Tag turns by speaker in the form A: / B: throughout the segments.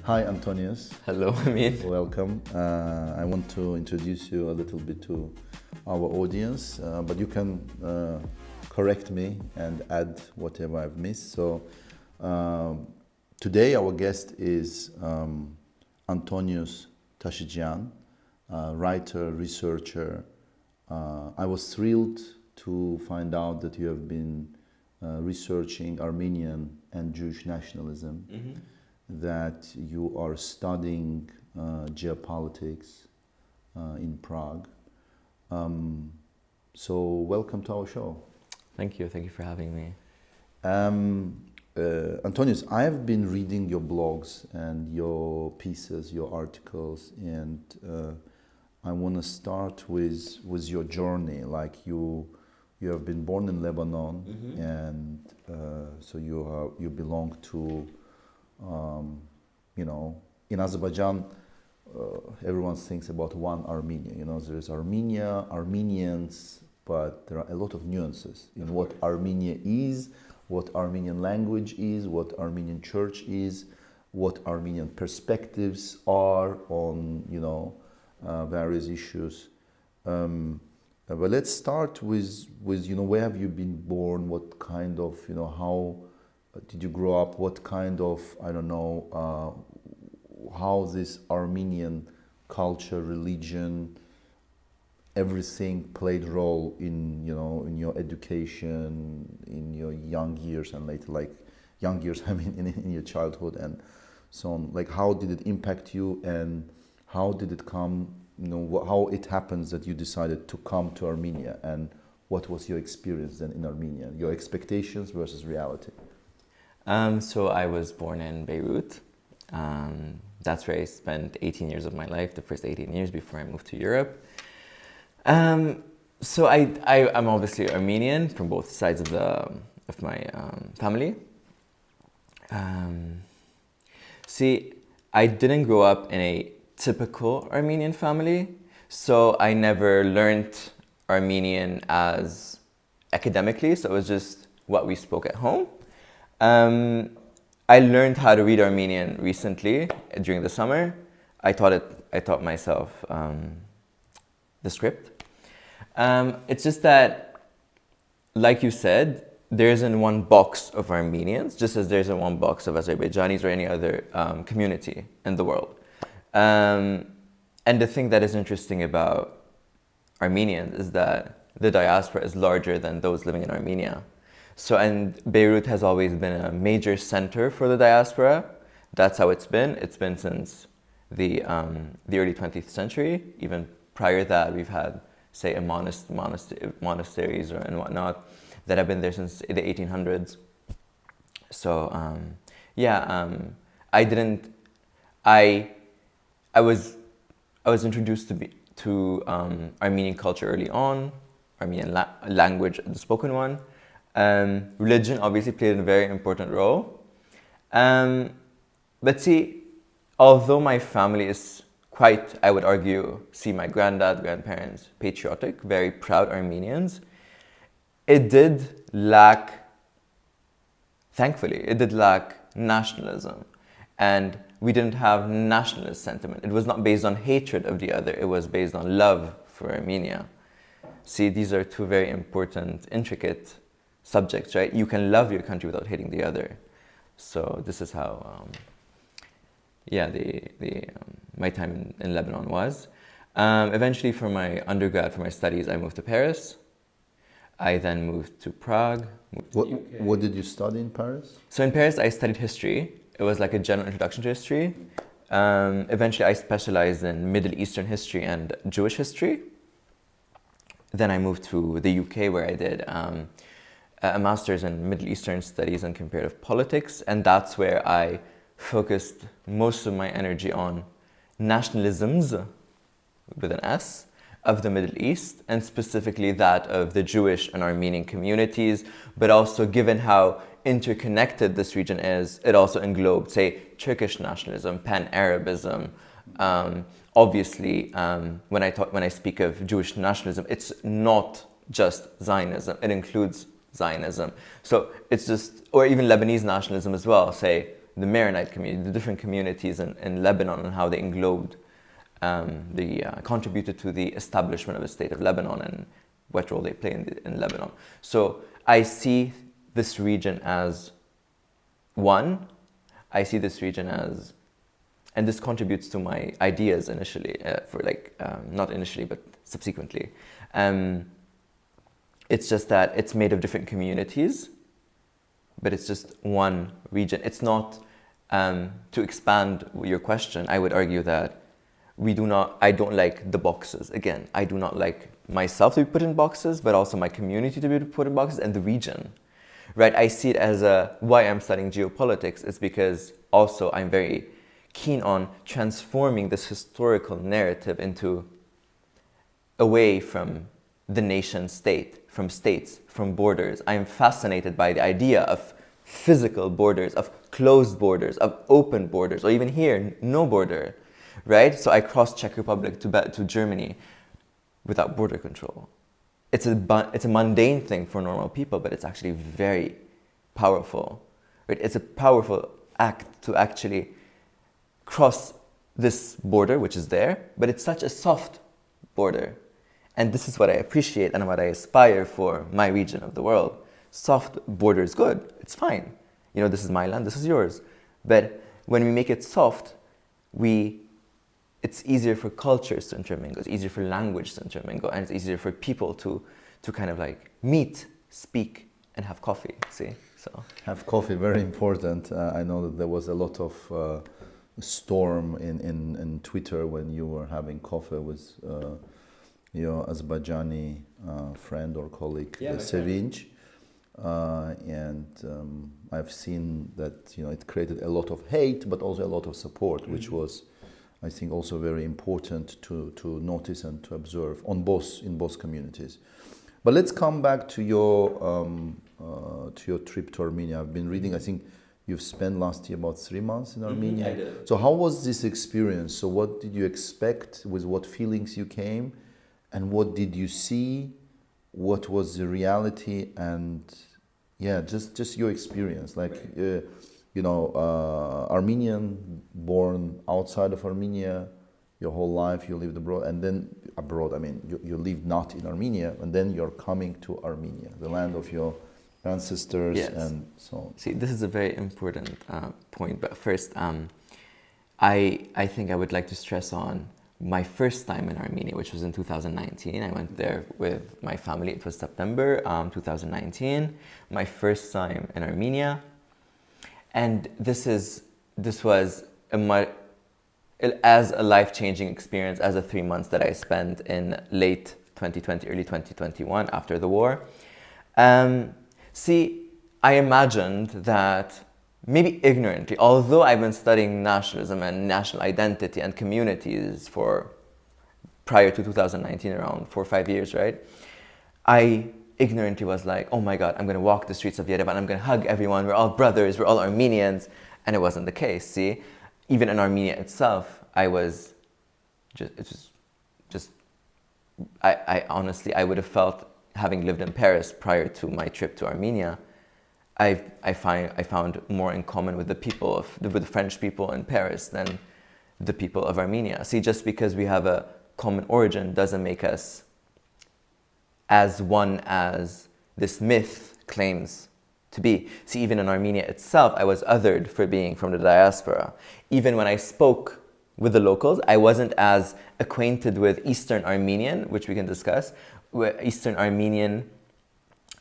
A: Hi, Antonius.
B: Hello, Emin.
A: Welcome. I want to introduce you a little bit to our audience, but you can correct me and add whatever I've missed. So today our guest is Antonius Tashejian, writer, researcher. I was thrilled to find out that you have been researching Armenian and Jewish nationalism. Mm-hmm. That you are studying geopolitics in Prague. So welcome to our show.
B: Thank you for having me.
A: Antonius, I have been reading your blogs and your pieces, your articles, and I want to start with your journey. Like you have been born in Lebanon, mm-hmm. and so you belong to in Azerbaijan, everyone thinks about one Armenia. There is Armenia, Armenians, but there are a lot of nuances in what Armenia is, what Armenian language is, what Armenian church is, what Armenian perspectives are on, various issues. But let's start with where have you been born? What kind of, how did you grow up? What kind of, how this Armenian culture, religion, everything played role in, in your education, in your young years and later, like young years, in your childhood and so on. Like, how did it impact you and how did it come, how it happens that you decided to come to Armenia and what was your experience then in Armenia, your expectations versus reality?
B: So I was born in Beirut. That's where I spent 18 years of my life, the first 18 years before I moved to Europe. So I'm obviously Armenian from both sides of my family. See, I didn't grow up in a typical Armenian family, so I never learned Armenian as academically, so it was just what we spoke at home. I learned how to read Armenian recently during the summer. I taught myself the script. It's just that, like you said, there isn't one box of Armenians, just as there isn't one box of Azerbaijanis or any other community in the world. And the thing that is interesting about Armenians is that the diaspora is larger than those living in Armenia. So, and Beirut has always been a major center for the diaspora. That's how it's been. It's been since the early 20th century. Even prior to that, we've had, say, monasteries and whatnot that have been there since the 1800s. So, I was introduced to Armenian culture early on, Armenian language, the spoken one. Religion obviously played a very important role. But see, although my family is quite, I would argue, my grandparents, patriotic, very proud Armenians, it did lack nationalism. And we didn't have nationalist sentiment. It was not based on hatred of the other, it was based on love for Armenia. See, these are two very important, intricate subjects, right? You can love your country without hating the other. So this is how, my time in Lebanon was. Eventually, for my undergrad, for my studies, I moved to Paris. I then moved to Prague.
A: What did you study in Paris?
B: So in Paris, I studied history. It was like a general introduction to history. Eventually, I specialized in Middle Eastern history and Jewish history. Then I moved to the UK, where I did a master's in Middle Eastern Studies and Comparative Politics, and that's where I focused most of my energy on nationalisms, with an S, of the Middle East, and specifically that of the Jewish and Armenian communities, but also given how interconnected this region is, it also englobed, say, Turkish nationalism, Pan-Arabism. Obviously, when I speak of Jewish nationalism, it's not just Zionism, it includes Zionism. So it's just, or even Lebanese nationalism as well, say, the Maronite community, the different communities in Lebanon, and how they englobed, contributed to the establishment of the state of Lebanon and what role they play in Lebanon. So I see this region as one. I see this region as, and this contributes to my ideas initially, not initially, but subsequently. It's just that it's made of different communities, but it's just one region. It's not, to expand your question, I would argue that I don't like the boxes. Again, I do not like myself to be put in boxes, but also my community to be put in boxes, and the region, right? I see it as why I'm studying geopolitics is because also I'm very keen on transforming this historical narrative away from the nation state, from states, from borders. I am fascinated by the idea of physical borders, of closed borders, of open borders, or even here, no border, right? So I crossed Czech Republic to Germany without border control. It's a mundane thing for normal people, but it's actually very powerful, right? It's a powerful act to actually cross this border, which is there, but it's such a soft border. And this is what I appreciate and what I aspire for my region of the world. Soft border is good, it's fine. You know, this is my land, this is yours. But when we make it soft, it's easier for cultures to intermingle, it's easier for language to intermingle, and it's easier for people to kind of like meet, speak, and have coffee, see? So
A: have coffee, very important. I know that there was a lot of storm in Twitter when you were having coffee with your Azerbaijani friend or colleague, Sevinch. And I've seen that it created a lot of hate, but also a lot of support, which was, I think, also very important to notice and to observe in both communities. But let's come back to your trip to Armenia. I've been reading. I think you've spent last year about 3 months in Armenia.
B: I did.
A: So how was this experience? So what did you expect? With what feelings you came, and what did you see? What was the reality? And just your experience, Armenian, born outside of Armenia, your whole life you lived abroad, and then abroad, I mean, you lived not in Armenia, and then you're coming to Armenia, the land of your ancestors,
B: yes.
A: And so on.
B: See, this is a very important point, but first, I think I would like to stress on my first time in Armenia, which was in 2019. I went there with my family. It was September 2019, my first time in Armenia. And this was as a life-changing experience as the 3 months that I spent in late 2020, early 2021 after the war. See, I imagined that, maybe ignorantly, although I've been studying nationalism and national identity and communities prior to 2019, around 4 or 5 years, right? I ignorantly was like, oh my God, I'm going to walk the streets of Yerevan, I'm going to hug everyone, we're all brothers, we're all Armenians. And it wasn't the case, see? Even in Armenia itself, I honestly, I would have felt, having lived in Paris prior to my trip to Armenia, I found more in common with with the French people in Paris than the people of Armenia. See, just because we have a common origin doesn't make us as one as this myth claims to be. See, even in Armenia itself, I was othered for being from the diaspora. Even when I spoke with the locals, I wasn't as acquainted with Eastern Armenian, which we can discuss, Eastern Armenian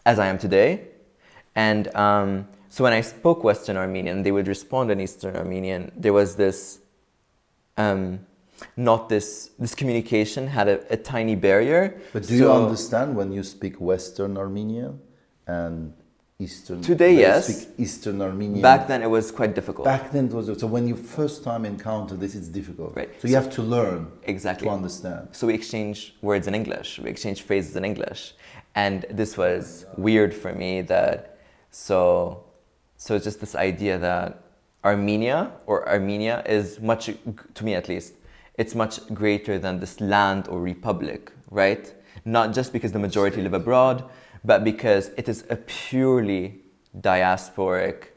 B: as I am today. And so when I spoke Western Armenian, they would respond in Eastern Armenian. There was this, this communication had a tiny barrier.
A: But do you understand when you speak Western Armenian and Eastern?
B: Today, yes.
A: Speak Eastern Armenian.
B: Back then, it was quite difficult.
A: Back then, it was. So when you first time encounter this, it's difficult.
B: Right.
A: So you have to learn.
B: Exactly.
A: To understand.
B: So we exchange words in English. We exchange phrases in English, and this was weird for me. So it's just this idea that Armenia is much, to me at least, it's much greater than this land or republic, right? Not just because the majority live abroad, but because it is a purely diasporic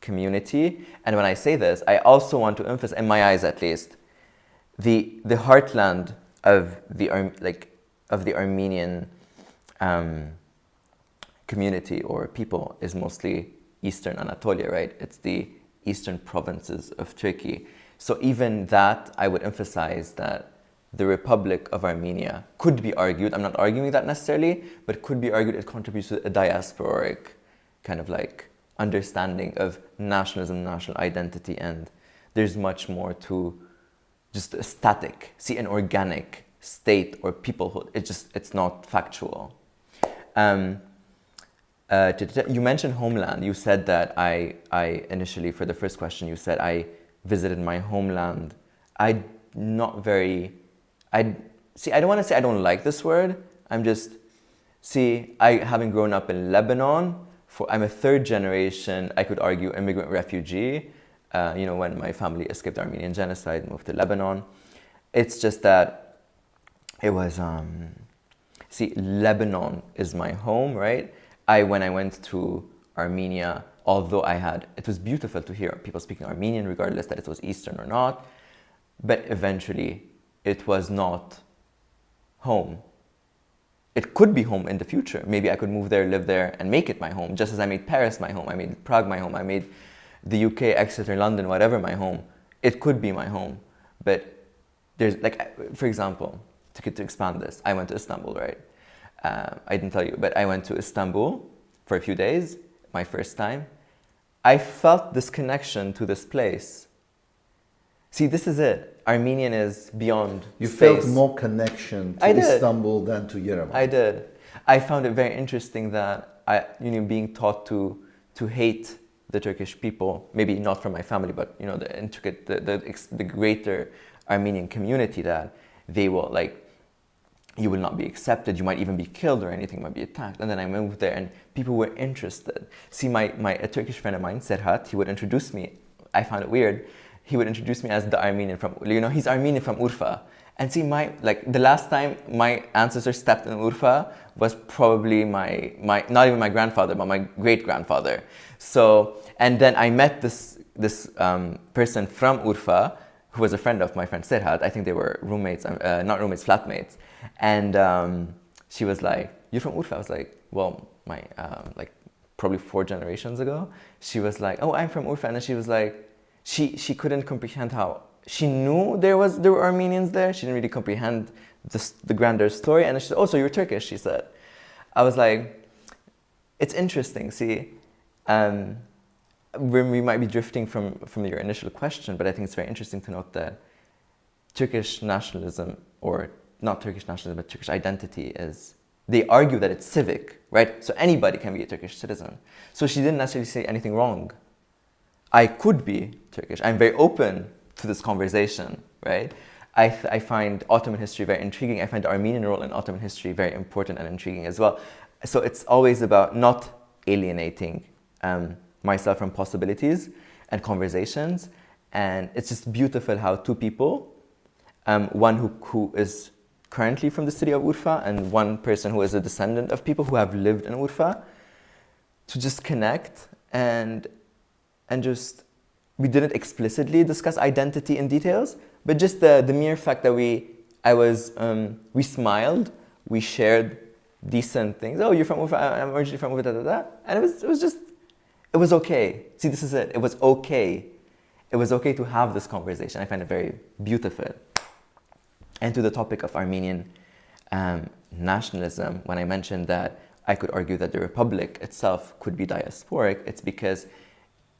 B: community. And when I say this, I also want to emphasize, in my eyes at least, the heartland of the Armenian community or people is mostly Eastern Anatolia, right? It's the eastern provinces of Turkey. So even that, I would emphasize that the Republic of Armenia could be argued, I'm not arguing that necessarily, but could be argued it contributes to a diasporic kind of like understanding of nationalism, national identity, and there's much more to just a static, an organic state or peoplehood. It's not factual. You mentioned homeland. You said that I initially, for the first question, you said I visited my homeland. I don't want to say I don't like this word. Having grown up in Lebanon, I'm a third generation, I could argue, immigrant refugee. When my family escaped the Armenian genocide, moved to Lebanon. It's just that it was, Lebanon is my home, right? When I went to Armenia, although it was beautiful to hear people speaking Armenian, regardless that it was Eastern or not, but eventually it was not home. It could be home in the future. Maybe I could move there, live there, and make it my home, just as I made Paris my home, I made Prague my home, I made the UK, Exeter, London, whatever my home. It could be my home. But there's, for example, to expand this, I went to Istanbul, right? I didn't tell you, but I went to Istanbul for a few days, my first time. I felt this connection to this place. This is it. Armenian is beyond
A: You
B: space.
A: felt more connection to Istanbul than to Yerevan.
B: I did. I found it very interesting that being taught to hate the Turkish people, maybe not from my family, but the intricate, the greater Armenian community, that they will you will not be accepted, you might even be killed or anything, might be attacked. And then I moved there and people were interested. A Turkish friend of mine, Serhat, he would introduce me. I found it weird. He would introduce me as the Armenian from, he's Armenian from Urfa. And the last time my ancestors stepped in Urfa was probably my not even my grandfather, but my great-grandfather. So, and then I met this person from Urfa, who was a friend of my friend Serhat. I think they were roommates, not roommates, flatmates. And she was like, "You're from Urfa?" I was like, "Well, my probably 4 generations ago." She was like, "Oh, I'm from Urfa," and then she was like, she couldn't comprehend how she knew there were Armenians there. She didn't really comprehend the grander story. And she said, "Oh, so you're Turkish?" She said. I was like, "It's interesting. We might be drifting from your initial question, but I think it's very interesting to note that Turkish nationalism, or not Turkish nationalism, but Turkish identity they argue that it's civic, right? So anybody can be a Turkish citizen. So she didn't necessarily say anything wrong. I could be Turkish. I'm very open to this conversation, right? I find Ottoman history very intriguing. I find the Armenian role in Ottoman history very important and intriguing as well. So it's always about not alienating myself from possibilities and conversations. And it's just beautiful how two people, one who is currently from the city of Urfa and one person who is a descendant of people who have lived in Urfa, to just connect and just, we didn't explicitly discuss identity in details, but just the mere fact that we smiled, we shared decent things. "Oh, you're from Urfa, I'm originally from Urfa, da da da." And it was okay. This is it. It was okay. It was okay to have this conversation. I find it very beautiful. And to the topic of Armenian nationalism, when I mentioned that I could argue that the republic itself could be diasporic, it's because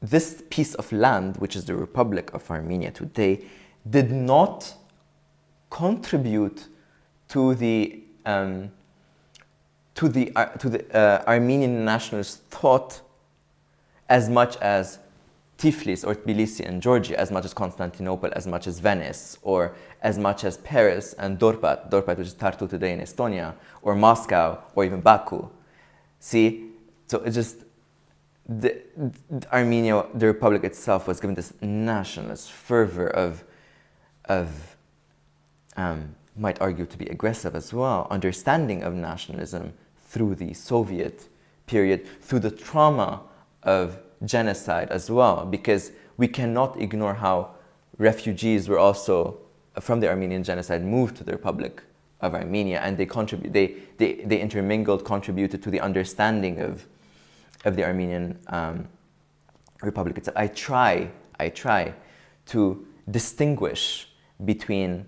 B: this piece of land, which is the Republic of Armenia today, did not contribute to the Armenian nationalist thought as much as Tiflis or Tbilisi in Georgia, as much as Constantinople, as much as Venice, or as much as Paris and Dorpat, which is Tartu today in Estonia, or Moscow, or even Baku. So it's just Armenia, the republic itself, was given this nationalist fervor of might argue to be aggressive as well, understanding of nationalism through the Soviet period, through the trauma of genocide as well, because we cannot ignore how refugees were also from the Armenian genocide moved to the Republic of Armenia, and they intermingled, contributed to the understanding of the Armenian Republic itself. I try to distinguish between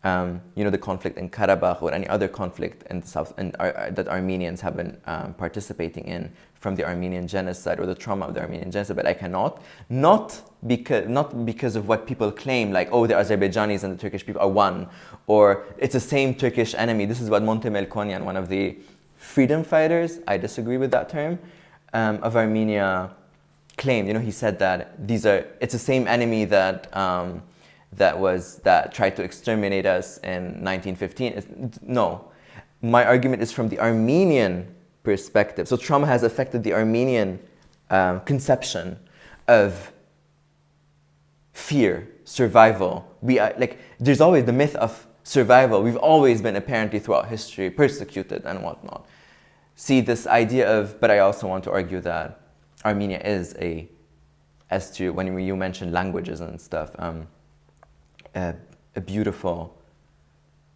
B: the conflict in Karabakh or any other conflict in the south and that Armenians have been participating in from the Armenian genocide or the trauma of the Armenian genocide, but I cannot, not because of what people claim, like, oh, the Azerbaijanis and the Turkish people are one, or it's the same Turkish enemy. This is what Monte Melkonian, one of the freedom fighters, I disagree with that term, of Armenia, claimed. He said that it's the same enemy that tried to exterminate us in 1915. No, my argument is from the Armenian perspective. So trauma has affected the Armenian conception of fear, survival. There's always the myth of survival. We've always been, apparently throughout history, persecuted and whatnot. See, this idea of, but I also want to argue that Armenia is as to when you mentioned languages and stuff, a beautiful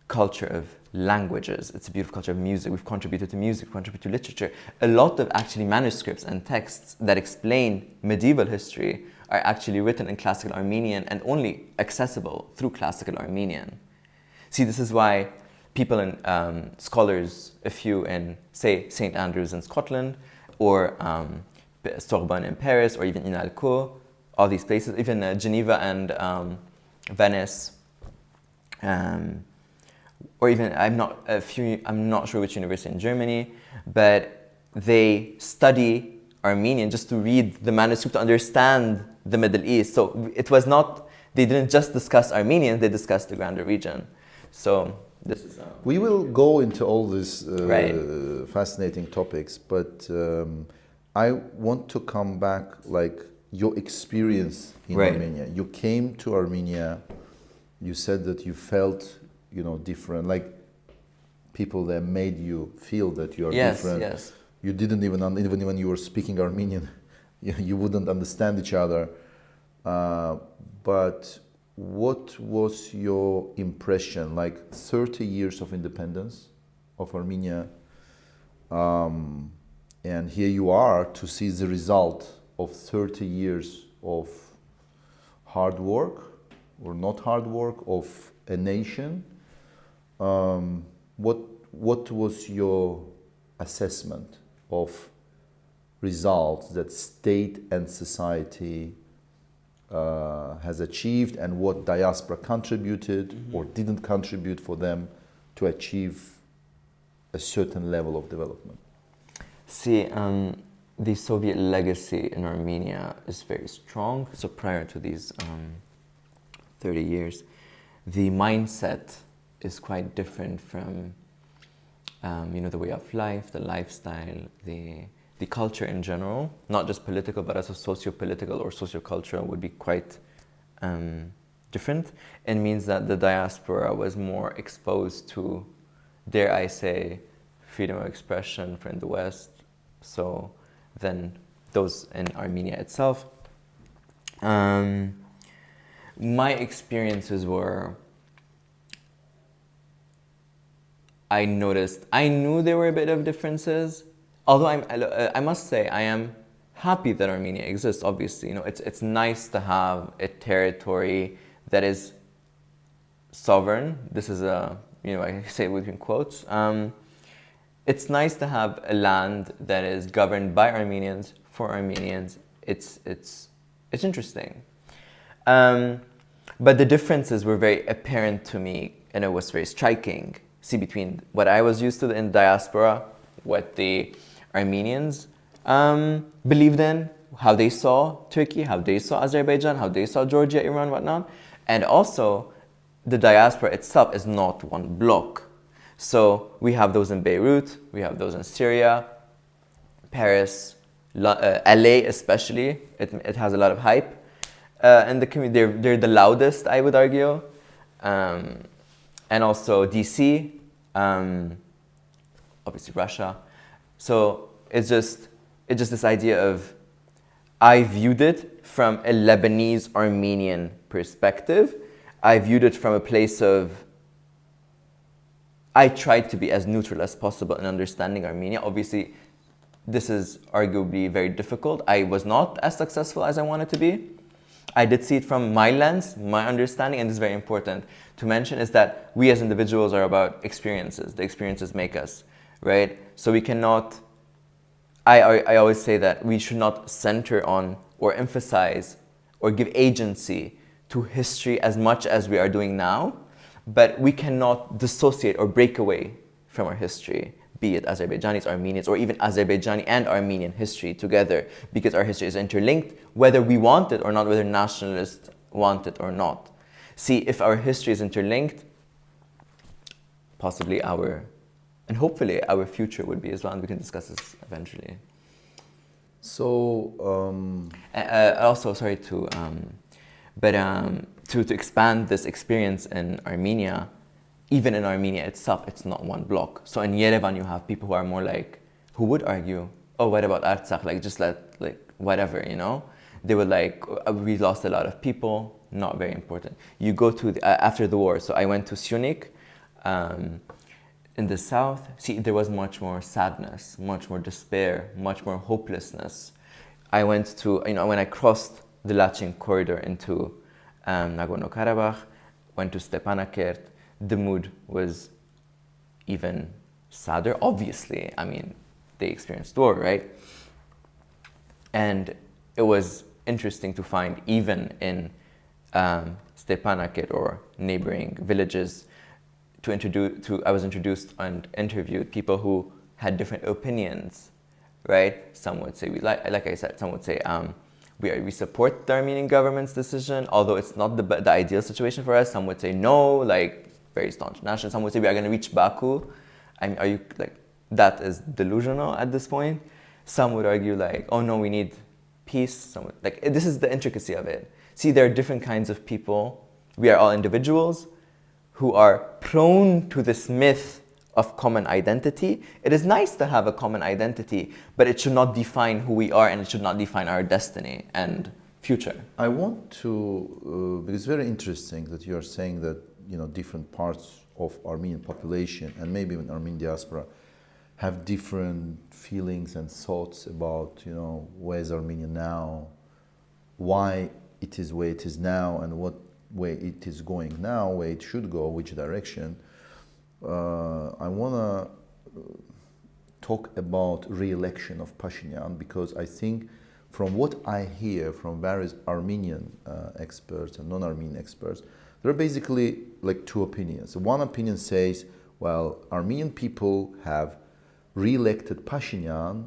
B: culture of languages. It's a beautiful culture of music. We've contributed to music, we've contributed to literature. A lot of actually manuscripts and texts that explain medieval history are actually written in classical Armenian and only accessible through classical Armenian. See, this is why people and scholars, a few in, say, St. Andrews in Scotland, or Sorbonne in Paris, or even Inalco, all these places, even Geneva and Venice, or even I'm not sure which university in Germany, but they study Armenian just to read the manuscript to understand the Middle East. So it was not, they didn't just discuss Armenian, they discussed the grander region. So this is
A: we will go into all these
B: right.
A: fascinating topics, but I want to come back, like, your experience in
B: right.
A: Armenia. You came to Armenia, you said that you felt, different, like people that made you feel that you are different.
B: Yes.
A: You didn't even when you were speaking Armenian, you wouldn't understand each other. But what was your impression, like 30 years of independence of Armenia, and here you are to see the result of 30 years of hard work or not hard work of a nation. What was your assessment of results that state and society has achieved, and what diaspora contributed or didn't contribute for them to achieve a certain level of development?
B: See, the Soviet legacy in Armenia is very strong. So prior to these 30 years, the mindset is quite different from, the way of life, the lifestyle, the culture in general, not just political, but also socio-political or socio-cultural would be quite different. It means that the diaspora was more exposed to, dare I say, freedom of expression from the West, so than those in Armenia itself. My experiences were, I knew there were a bit of differences, although I must say I am happy that Armenia exists. Obviously, it's nice to have a territory that is sovereign. This is I say it between quotes. It's nice to have a land that is governed by Armenians for Armenians. It's interesting, but the differences were very apparent to me, and it was very striking. See, between what I was used to in diaspora, what the Armenians believed in, how they saw Turkey, how they saw Azerbaijan, how they saw Georgia, Iran, whatnot, and also the diaspora itself is not one block. So we have those in Beirut, we have those in Syria, Paris, LA especially. It has a lot of hype, and the community they're the loudest, I would argue, and also DC, obviously Russia. So it's just this idea of I viewed it from a Lebanese Armenian perspective. I viewed it from a place of, I tried to be as neutral as possible in understanding Armenia. Obviously, this is arguably very difficult. I was not as successful as I wanted to be. I did see it from my lens, my understanding, and this is very important to mention, is that we as individuals are about experiences. The experiences make us, right? So we cannot, I always say that we should not center on or emphasize or give agency to history as much as we are doing now, but we cannot dissociate or break away from our history, be it Azerbaijanis, Armenians, or even Azerbaijani and Armenian history together, because our history is interlinked, whether we want it or not, whether nationalists want it or not. See, if our history is interlinked, possibly and hopefully our future would be as well, and we can discuss this eventually.
A: So,
B: also, sorry to expand this experience in Armenia, even in Armenia itself, it's not one block. So in Yerevan, you have people who are more like, who would argue, oh, what about Artsakh? Like, just whatever, you know? They were like, we lost a lot of people, not very important. You go to, after the war, so I went to Sunik, in the south. See, there was much more sadness, much more despair, much more hopelessness. I went to, when I crossed the Lachin corridor into Nagorno-Karabakh, went to Stepanakert, the mood was even sadder, obviously. I mean, they experienced war, right? And it was interesting to find, even in Stepanakert or neighboring villages, I was introduced and interviewed people who had different opinions, right? Some would say, like I said, some would say, we support the Armenian government's decision, although it's not the ideal situation for us. Some would say no, like very staunch nationalists. Some would say we are going to reach Baku. I mean, are you like, that is delusional at this point? Some would argue like, oh no, we need peace. Some would, like, this is the intricacy of it. See, there are different kinds of people. We are all individuals who are prone to this myth of common identity. It is nice to have a common identity, but it should not define who we are, and it should not define our destiny and future.
A: I want to, because it's very interesting that you are saying that, different parts of Armenian population and maybe even Armenian diaspora have different feelings and thoughts about, where's Armenia now, why it is where it is now, and what way it is going now, where it should go, which direction. I want to talk about re-election of Pashinyan, because I think from what I hear from various Armenian experts and non-Armenian experts, there are basically like two opinions. One opinion says, well, Armenian people have re-elected Pashinyan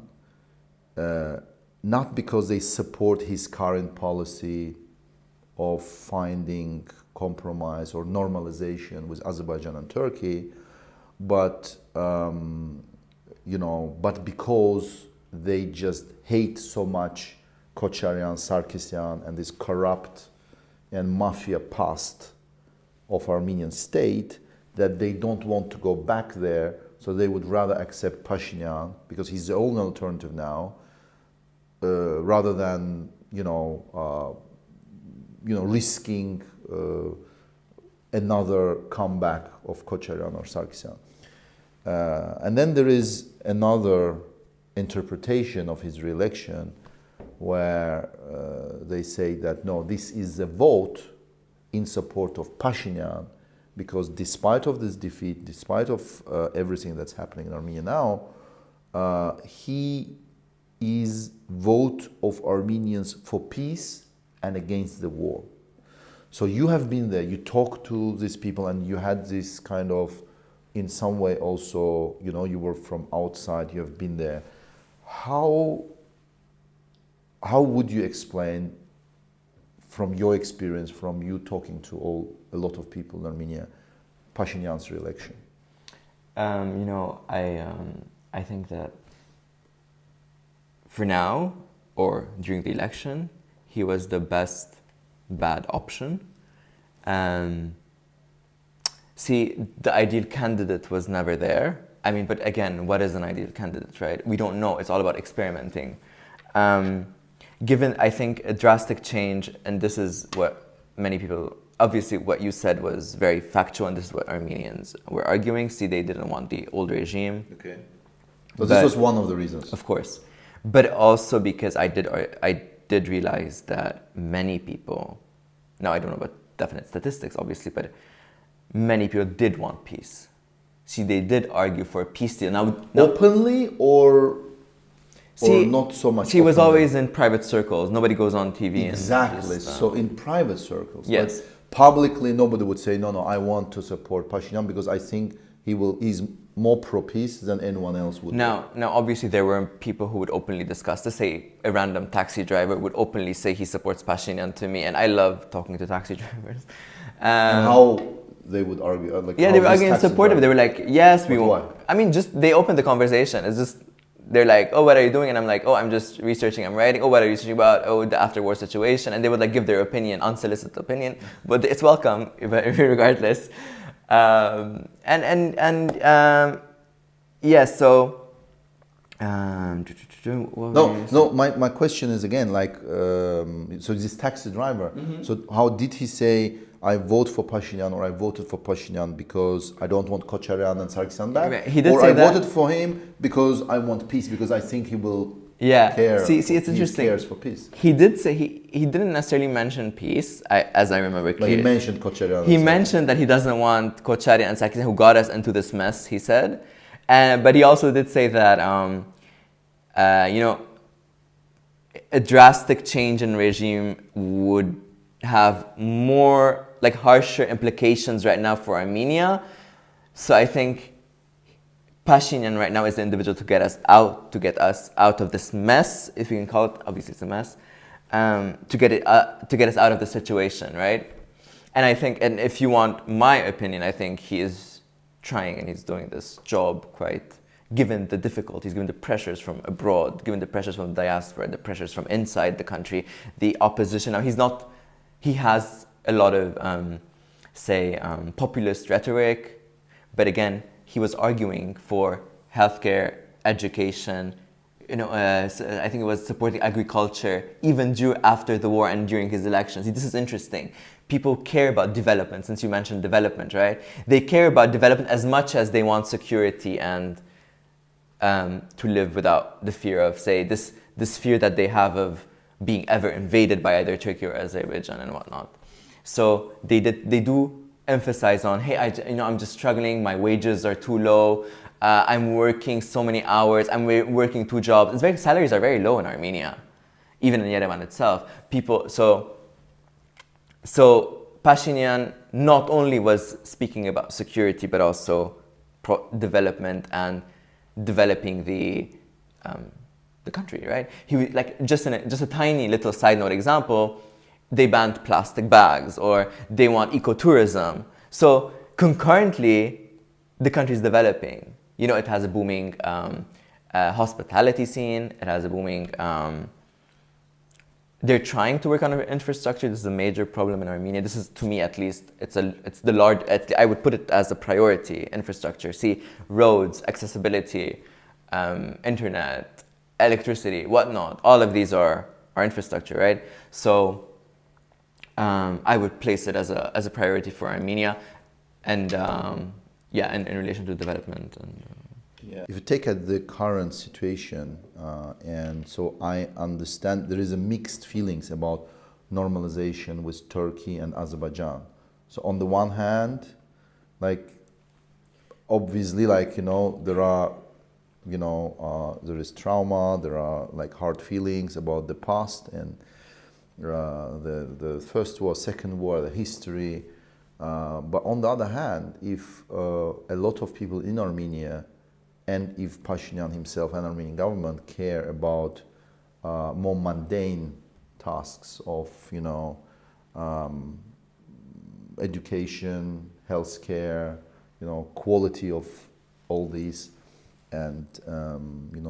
A: not because they support his current policy of finding compromise or normalization with Azerbaijan and Turkey, but but because they just hate so much Kocharian, Sarkisyan, and this corrupt and mafia past of Armenian state, that they don't want to go back there, so they would rather accept Pashinyan because he's the only alternative now, rather than risking another comeback of Kocharian or Sarkisyan. And then there is another interpretation of his re-election where they say that no, this is a vote in support of Pashinyan, because despite of this defeat, despite of everything that's happening in Armenia now, he is vote of Armenians for peace and against the war. So you have been there, you talked to these people, and you had this kind of, in some way also, you were from outside, you have been there. How would you explain, from your experience, from you talking to a lot of people in Armenia, Pashinyan's re-election?
B: I think that for now, or during the election, he was the best bad option. See, the ideal candidate was never there. I mean, but again, what is an ideal candidate, right? We don't know. It's all about experimenting. given, I think, a drastic change, and this is what many people, obviously what you said was very factual, and this is what Armenians were arguing. See, they didn't want the old regime.
A: Okay. So this was one of the reasons.
B: Of course. But also because I did realize that many people, now I don't know about definite statistics, obviously, but many people did want peace. See, they did argue for a peace deal. Now
A: openly or not so much?
B: She was always in private circles. Nobody goes on TV.
A: Exactly. So in private circles.
B: Yes.
A: But publicly, nobody would say, no, I want to support Pashinyan because I think he's more pro-peace than anyone else would.
B: Now, obviously, there were people who would openly discuss this. Say, a random taxi driver would openly say he supports Pashinyan to me, and I love talking to taxi drivers.
A: And how they would argue?
B: They were arguing in support of it. They were like, yes, we want.
A: Why?
B: I mean, just they opened the conversation. It's just, they're like, oh, what are you doing? And I'm like, oh, I'm just researching, I'm writing. Oh, what are you researching about? Oh, the after-war situation. And they would like give their opinion, unsolicited opinion, but it's welcome regardless. Yes, so.
A: My question is again so this taxi driver. Mm-hmm. So how did he say I vote for Pashinyan or I voted for Pashinyan because I don't want Kocharian and Sargsyan back?
B: He did
A: or
B: say
A: I
B: that.
A: voted for him because I want peace because I think he will care.
B: See, it's interesting.
A: He cares for peace.
B: He did say he didn't necessarily mention peace, as I remember clearly.
A: But he mentioned Kocharian.
B: He mentioned that he doesn't want Kocharian and Sargsyan, who got us into this mess, he said. But he also did say that a drastic change in regime would have more harsher implications right now for Armenia. So I think Pashinyan right now is the individual to get us out of this mess, if we can call it. Obviously, it's a mess. To get us out of the situation, right? And I think, and if you want my opinion, I think he is trying and he's doing this job quite. Given the difficulties, given the pressures from abroad, given the pressures from the diaspora, the pressures from inside the country, the opposition. Now he has a lot of, populist rhetoric, but again, he was arguing for healthcare, education. I think it was supporting agriculture, even after the war and during his elections. This is interesting. People care about development. Since you mentioned development, right? They care about development as much as they want security and. To live without the fear of, this fear that they have of being ever invaded by either Turkey or Azerbaijan and whatnot. So they do emphasize on, hey, I'm just struggling. My wages are too low. I'm working so many hours. I'm working 2 jobs. Salaries are very low in Armenia, even in Yerevan itself. So Pashinyan not only was speaking about security, but also development and developing the country, right? He was just a tiny little side note example. They banned plastic bags, or they want ecotourism. So concurrently, the country is developing. It has a booming hospitality scene. It has a booming. They're trying to work on infrastructure. This is a major problem in Armenia. This is, to me at least, it's the large. I would put it as a priority. Infrastructure. See, roads, accessibility, internet, electricity, whatnot. All of these are infrastructure, right? So I would place it as a priority for Armenia, and in relation to development and.
A: If you take at the current situation, and so I understand there is a mixed feelings about normalization with Turkey and Azerbaijan. So on the one hand, obviously, there are, there is trauma, there are hard feelings about the past and the First War, Second War, the history. But on the other hand, if a lot of people in Armenia and if Pashinyan himself and Armenian government care about more mundane tasks of, education, healthcare, quality of all these, and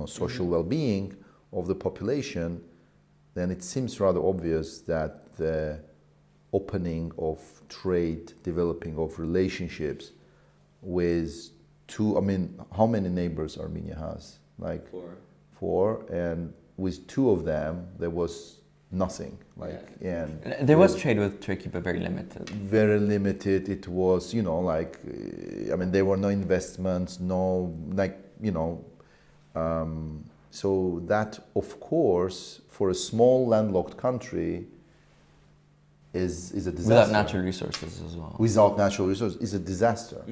A: social well-being of the population, then it seems rather obvious that the opening of trade, developing of relationships with how many neighbors Armenia has?
B: 4.
A: 4, and with two of them, there was nothing. And
B: there was trade with Turkey, but very limited.
A: Very limited. It was, there were no investments, so that, of course, for a small landlocked country, is a disaster.
B: Without natural resources as well.
A: Without natural resources is a disaster.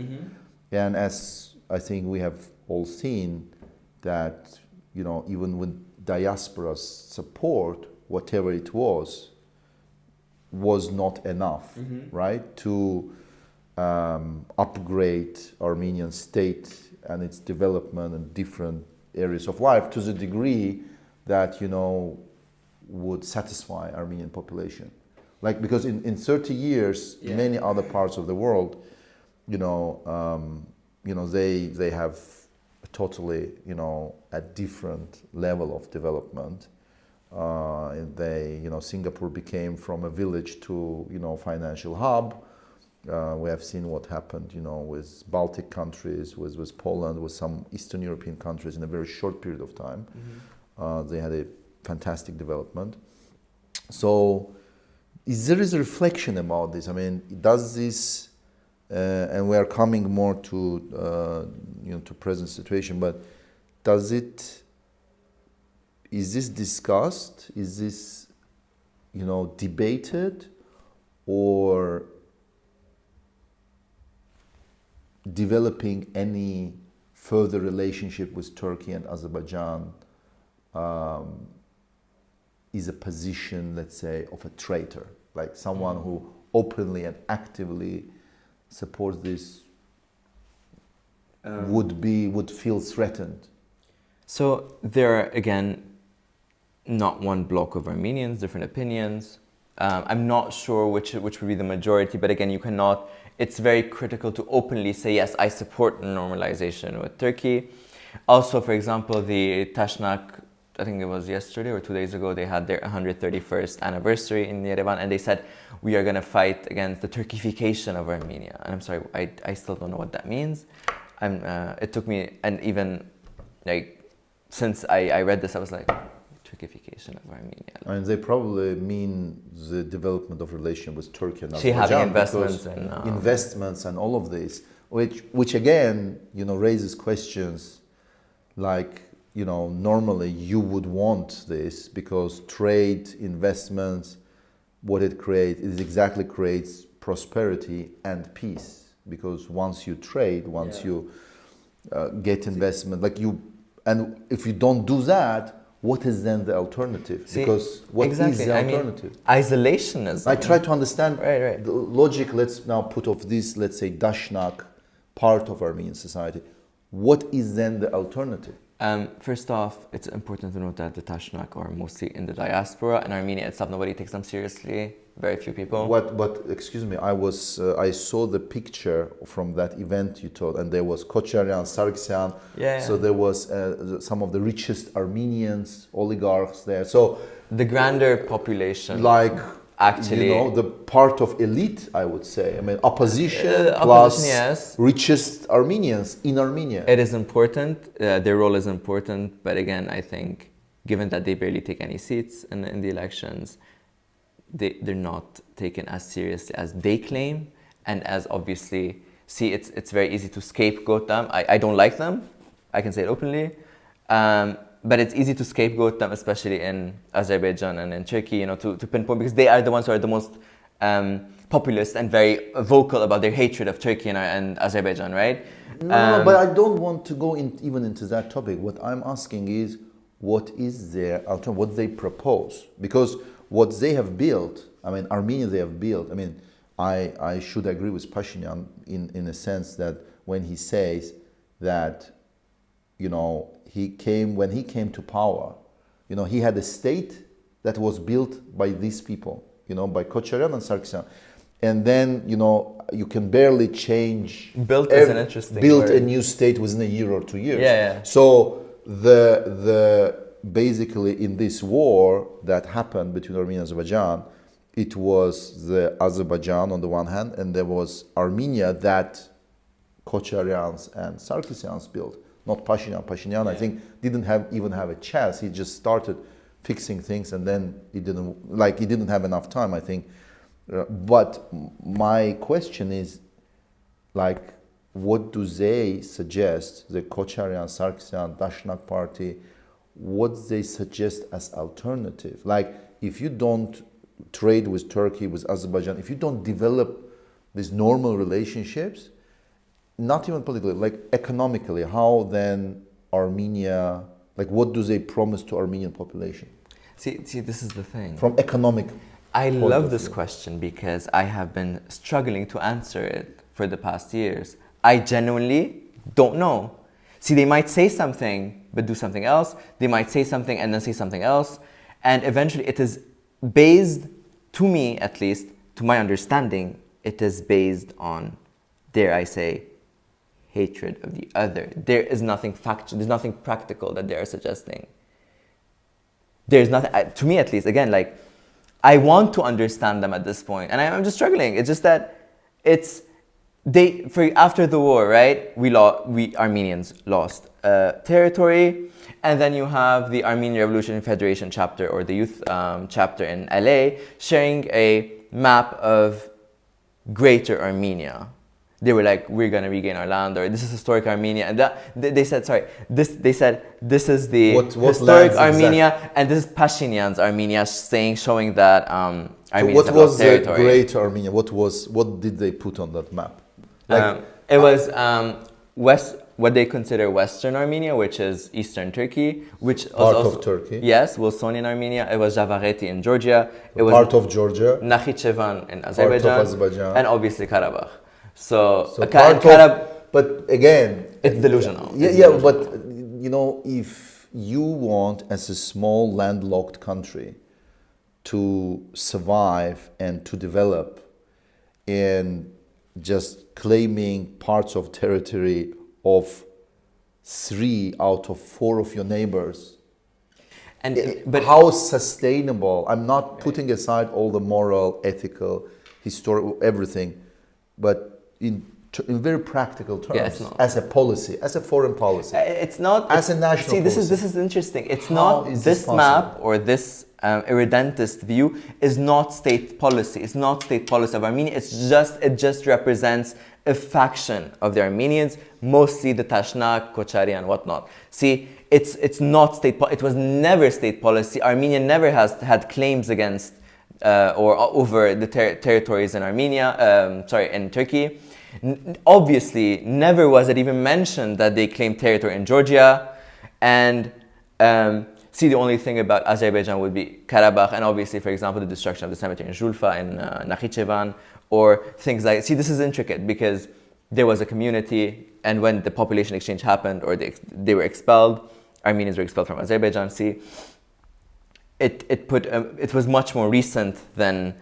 A: And as I think we have all seen, that even with diaspora's support, whatever it was not enough, right, to upgrade Armenian state and its development and different areas of life to the degree that would satisfy Armenian population. Because in 30 years, many other parts of the world, they have totally, a different level of development. Singapore became from a village to, financial hub. We have seen what happened, with Baltic countries, with Poland, with some Eastern European countries in a very short period of time. They had a fantastic development. So, there is a reflection about this. Does this, and we are coming more to, to present situation, but is this discussed? Is this, debated, or developing any further relationship with Turkey and Azerbaijan is a position, let's say, of a traitor, like someone who openly and actively supports this would feel threatened?
B: So there are, again, not one block of Armenians, different opinions. I'm not sure which would be the majority, but again, it's very critical to openly say, yes, I support normalization with Turkey. Also, for example, the Tashnak, I think it was yesterday or 2 days ago, they had their 131st anniversary in Yerevan, and they said, we are going to fight against the Turkification of Armenia. And I'm sorry, I still don't know what that means. It took me, and even since I read this, I was like, Turkification of Armenia.
A: And they probably mean the development of relation with Turkey and
B: Azerbaijan. Having
A: investments and all of this, which again, raises questions like, normally you would want this because trade, investments, what it creates, creates prosperity and peace. Because once you trade, you get investment, and if you don't do that, what is then the alternative? Because what is the alternative?
B: Isolationism.
A: I try to understand
B: the
A: logic. Let's now put off this, let's say, Dashnak part of Armenian society. What is then the alternative?
B: First off, it's important to note that the Tashnak are mostly in the diaspora. In Armenia itself, nobody takes them seriously. Very few people.
A: But excuse me, I saw the picture from that event you told, and there was Kocharyan, Sargsyan. So there was some of the richest Armenians, oligarchs there. So
B: the grander population,
A: actually, the part of elite, I would say. Opposition plus
B: yes.
A: Richest Armenians in Armenia.
B: It is important. Their role is important, but again, I think given that they barely take any seats in the elections, they're not taken as seriously as they claim, and as obviously, it's very easy to scapegoat them. I don't like them, I can say it openly, but it's easy to scapegoat them, especially in Azerbaijan and in Turkey, to pinpoint, because they are the ones who are the most populist and very vocal about their hatred of Turkey and Azerbaijan, right?
A: No, but I don't want to go even into that topic. What I'm asking is, what is their alternative, what they propose? Because what they have built, Armenia they have built, I should agree with Pashinyan in a sense that when he says that, when he came to power, he had a state that was built by these people, by Kocharyan and Sargsyan. And then, you can barely change.
B: Built is an interesting
A: Built
B: word.
A: a new state within a year or 2 years.
B: Yeah.
A: So basically in this war that happened between Armenia and Azerbaijan, it was the Azerbaijan on the one hand, and there was Armenia that Kocharyans and Sarkisyans built, not Pashinyan. Pashinyan, I think, didn't even have a chance. He just started fixing things, and then he didn't have enough time, I think. But my question is, like, what do they suggest, the Kocharian, Sargsyan, Dashnak party, what they suggest as alternative? Like, if you don't trade with Turkey, with Azerbaijan, if you don't develop these normal relationships, not even politically, like economically, how then Armenia, like what do they promise to Armenian population?
B: See, this is the thing.
A: From economic
B: I
A: point
B: love
A: of
B: this
A: view.
B: question because I have been struggling to answer it for the past years. I genuinely don't know. See, they might say something but do something else. They might say something and then say something else. And eventually it is based, to me at least, to my understanding, it is based on, dare I say, hatred of the other. There is nothing factual, there's nothing practical that they are suggesting. There's nothing, to me at least, again, like, I want to understand them at this point, and I'm just struggling. It's just that after the war, right? We Armenians lost territory, and then you have the Armenian Revolution Federation chapter or the youth chapter in LA sharing a map of Greater Armenia. They were like, we're gonna regain our land, or this is historic Armenia, and they said this is the
A: What
B: historic
A: lands
B: Armenia,
A: exactly?
B: and this is Pashinyan's Armenia, showing that Armenians
A: What
B: have
A: was
B: lost
A: the
B: territory.
A: Great Armenia? What did they put on that map?
B: It was what they consider Western Armenia, which is Eastern Turkey, which was
A: Part
B: also,
A: of Turkey.
B: Yes, Wilsonian Armenia. It was Javareti in Georgia. It was
A: Part of Georgia.
B: Nakhichevan in Azerbaijan,
A: Azerbaijan.
B: and obviously Karabakh. So
A: But again,
B: it's delusional.
A: Yeah,
B: It's
A: yeah.
B: delusional.
A: But you know, if you want, as a small landlocked country, to survive and to develop, and just claiming parts of territory of 3 out of 4 of your neighbors,
B: But
A: how sustainable? I'm not putting aside all the moral, ethical, historical, everything, but in very practical terms,
B: Yeah, it's not.
A: as a policy, as a foreign policy.
B: It's not
A: As a national
B: See, this
A: policy.
B: is interesting. It's
A: How
B: not
A: is
B: this
A: this
B: map
A: possible?
B: or this irredentist view is not state policy. It's not state policy of Armenia. It just represents a faction of the Armenians, mostly the Tashnak, Kochari, and whatnot. See, it's not state. It was never state policy. Armenia never has had claims against or over the territories in Armenia. In Turkey. Obviously, never was it even mentioned that they claimed territory in Georgia, and the only thing about Azerbaijan would be Karabakh, and obviously, for example, the destruction of the cemetery in Julfa in Nakhichevan, or things like. See, this is intricate because there was a community, and when the population exchange happened, or they were expelled, Armenians were expelled from Azerbaijan. See, it was much more recent than.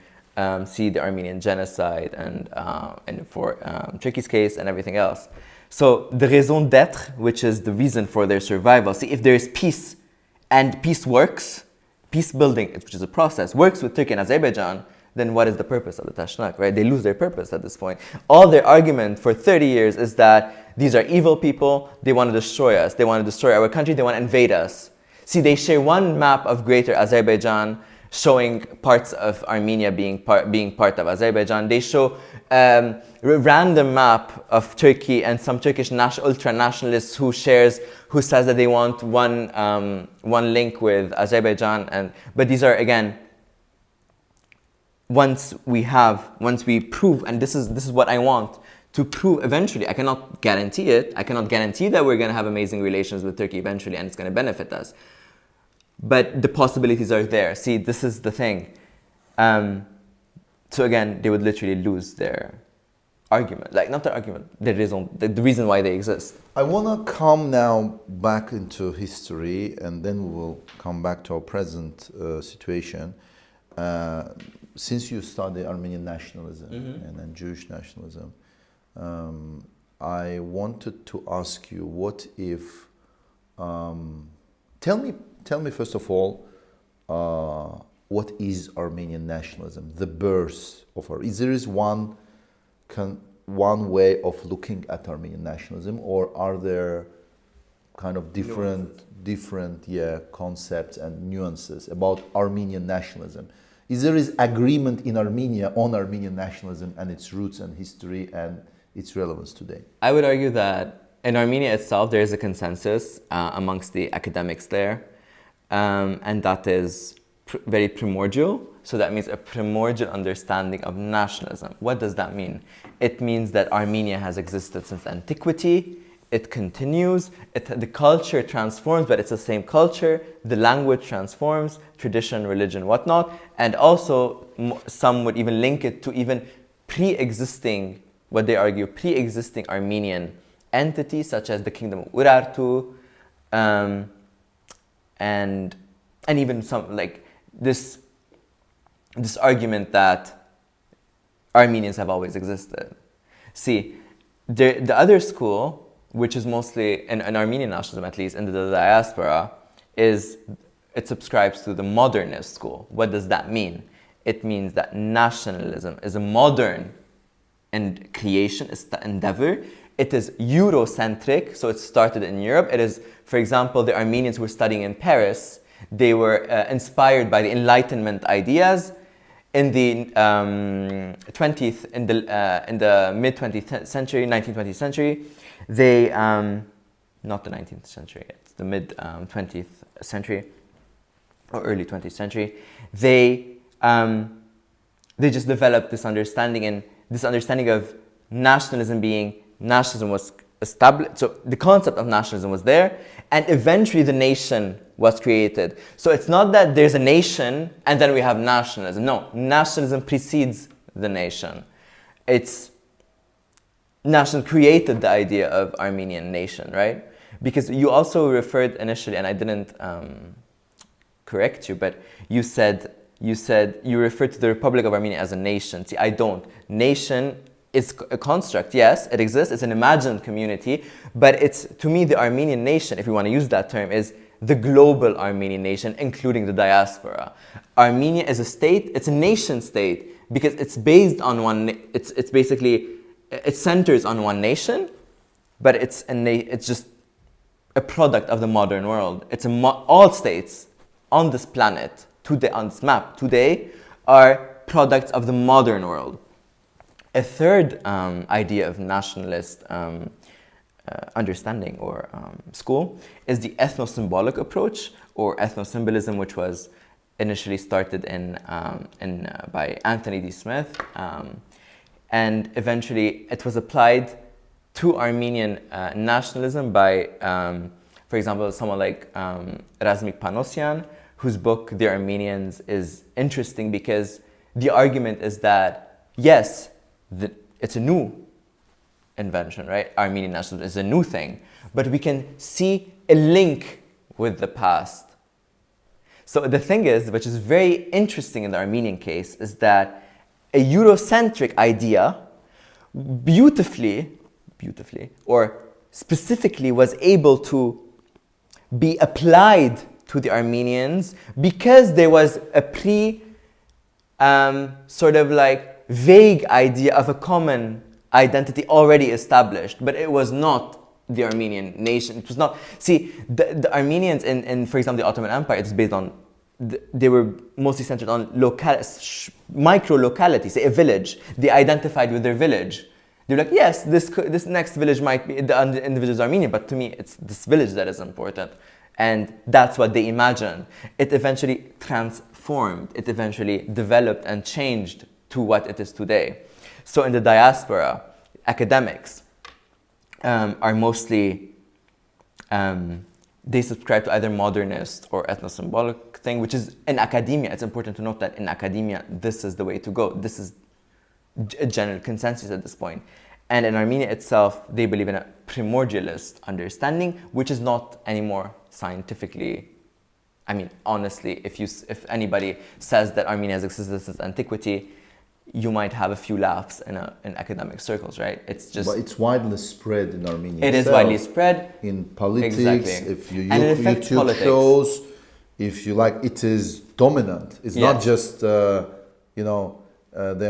B: The Armenian genocide and for Turkey's case and everything else. So the raison d'être, which is the reason for their survival. See, if there is peace and peace works, peace building, which is a process, works with Turkey and Azerbaijan, then what is the purpose of the Tashnak, right? They lose their purpose at this point. All their argument for 30 years is that these are evil people, they want to destroy us, they want to destroy our country, they want to invade us. See, they share one map of Greater Azerbaijan, showing parts of Armenia being part of Azerbaijan. They show a random map of Turkey and some Turkish ultra-nationalists who says that they want one link with Azerbaijan. But these are, again, once we prove, and this is what I want, to prove eventually, I cannot guarantee it. I cannot guarantee that we're going to have amazing relations with Turkey eventually and it's going to benefit us. But the possibilities are there. See, this is the thing. So again, they would literally lose their argument. Like, not the argument, the reason why they exist.
A: I want to come now back into history, and then we will come back to our present situation. Since you study Armenian nationalism and then Jewish nationalism, I wanted to ask you, what if... Tell me first of all, what is Armenian nationalism? The birth of there is one way of looking at Armenian nationalism, or are there kind of different concepts and nuances about Armenian nationalism. Is there agreement in Armenia on Armenian nationalism and its roots and history and its relevance today?
B: I would argue that in Armenia itself, there is a consensus amongst the academics there, and that is very primordial. So that means a primordial understanding of nationalism. What does that mean? It means that Armenia has existed since antiquity. It continues. The culture transforms, but it's the same culture. The language transforms, tradition, religion, whatnot. And also, some would even link it to even pre-existing, what they argue, pre-existing Armenian entities, such as the kingdom of Urartu, and even some like this argument that Armenians have always existed. See, the other school, which is mostly in Armenian nationalism, at least in the diaspora, it subscribes to the modernist school. What does that mean? It means that nationalism is a modern creation, it's the endeavor. It is Eurocentric, so it started in Europe. It is, for example, the Armenians who were studying in Paris, they were inspired by the Enlightenment ideas. In the mid 20th century, 19th century, they not the 19th century, it's the mid 20th century or early 20th century. They just developed this understanding, and this understanding of nationalism was established. So the concept of nationalism was there, and eventually the nation was created. So it's not that there's a nation and then we have nationalism. No, nationalism precedes the nation. Nationalism created the idea of Armenian nation, right? Because you also referred initially, and I didn't correct you, but you referred to the Republic of Armenia as a nation. See, I don't. Nation is a construct, yes, it exists, it's an imagined community, but it's, to me, the Armenian nation, if you want to use that term, is the global Armenian nation, including the diaspora. Armenia is a state, it's a nation state, because it's based on it centers on one nation, but it's just a product of the modern world. It's all states on this planet, on this map today, are products of the modern world. A third idea of nationalist understanding or school is the ethno-symbolic approach, or ethno-symbolism, which was initially started by Anthony D. Smith, and eventually it was applied to Armenian nationalism by, for example, someone like Razmik Panosyan, whose book The Armenians is interesting because the argument is that, yes, it's a new invention, right? Armenian nationalism is a new thing, but we can see a link with the past. So the thing is, which is very interesting in the Armenian case, is that a Eurocentric idea beautifully or specifically was able to be applied to the Armenians because there was a sort of like vague idea of a common identity already established, but it was not the Armenian nation. It was not. See, the Armenians in, for example, the Ottoman Empire, it's based on, they were mostly centered on micro-locality, say a village. They identified with their village. They're like, yes, this next village might be, the individual's Armenian, but to me, it's this village that is important. And that's what they imagined. It eventually transformed. It eventually developed and changed to what it is today. So in the diaspora, academics are mostly, they subscribe to either modernist or ethno-symbolic thing, which is in academia. It's important to note that in academia, this is the way to go. This is a general consensus at this point. And in Armenia itself, they believe in a primordialist understanding, which is not anymore scientifically. I mean, honestly, if anybody says that Armenia has existed since antiquity, you might have a few laughs in academic circles, right? It's just.
A: But it's widely spread in Armenia.
B: It is widely spread
A: in politics.
B: Exactly.
A: If you
B: and
A: YouTube
B: politics.
A: shows, if you like, it is dominant. It's
B: Yes.
A: not just there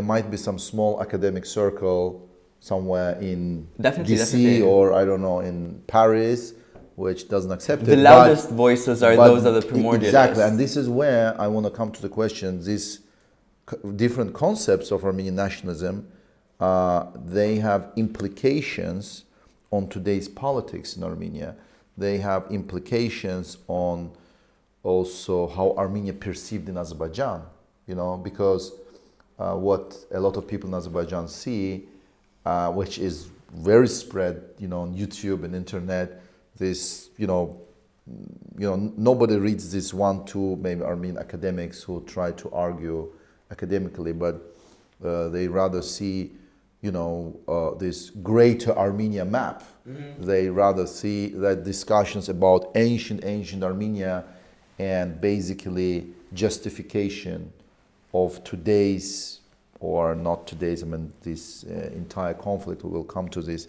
A: might be some small academic circle somewhere in DC
B: definitely.
A: or I don't know in Paris, which doesn't accept
B: The
A: it.
B: loudest voices are those of the primordialists.
A: Exactly, and this is where I want to come to the question. These different concepts of Armenian nationalism, they have implications on today's politics in Armenia. They have implications on also how Armenia perceived in Azerbaijan, because what a lot of people in Azerbaijan see, which is very spread, on YouTube and internet, this, nobody reads this 1-2 maybe Armenian academics who try to argue academically, but they rather see, this greater Armenia map. Mm-hmm. They rather see that discussions about ancient Armenia and basically justification of today's, or not today's, this entire conflict, we will come to this,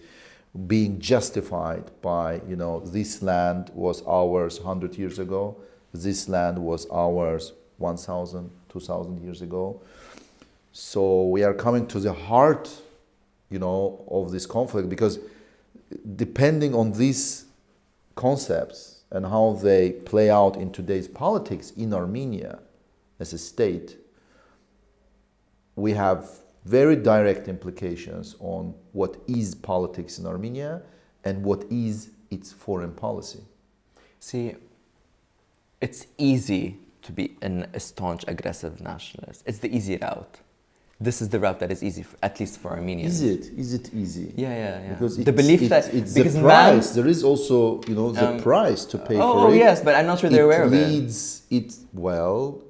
A: being justified by, this land was ours 100 years ago, this land was ours 1,000, 2,000 years ago. So we are coming to the heart, of this conflict, because depending on these concepts and how they play out in today's politics in Armenia as a state, we have very direct implications on what is politics in Armenia and what is its foreign policy.
B: See, it's easy to be a staunch, aggressive nationalist. It's the easy route. This is the route that is easy, at least for Armenians.
A: Is it easy?
B: Yeah.
A: Because
B: the belief that
A: it's the price. There is also, the price to pay for it.
B: Oh yes, but I'm not sure they're aware of
A: it. Well,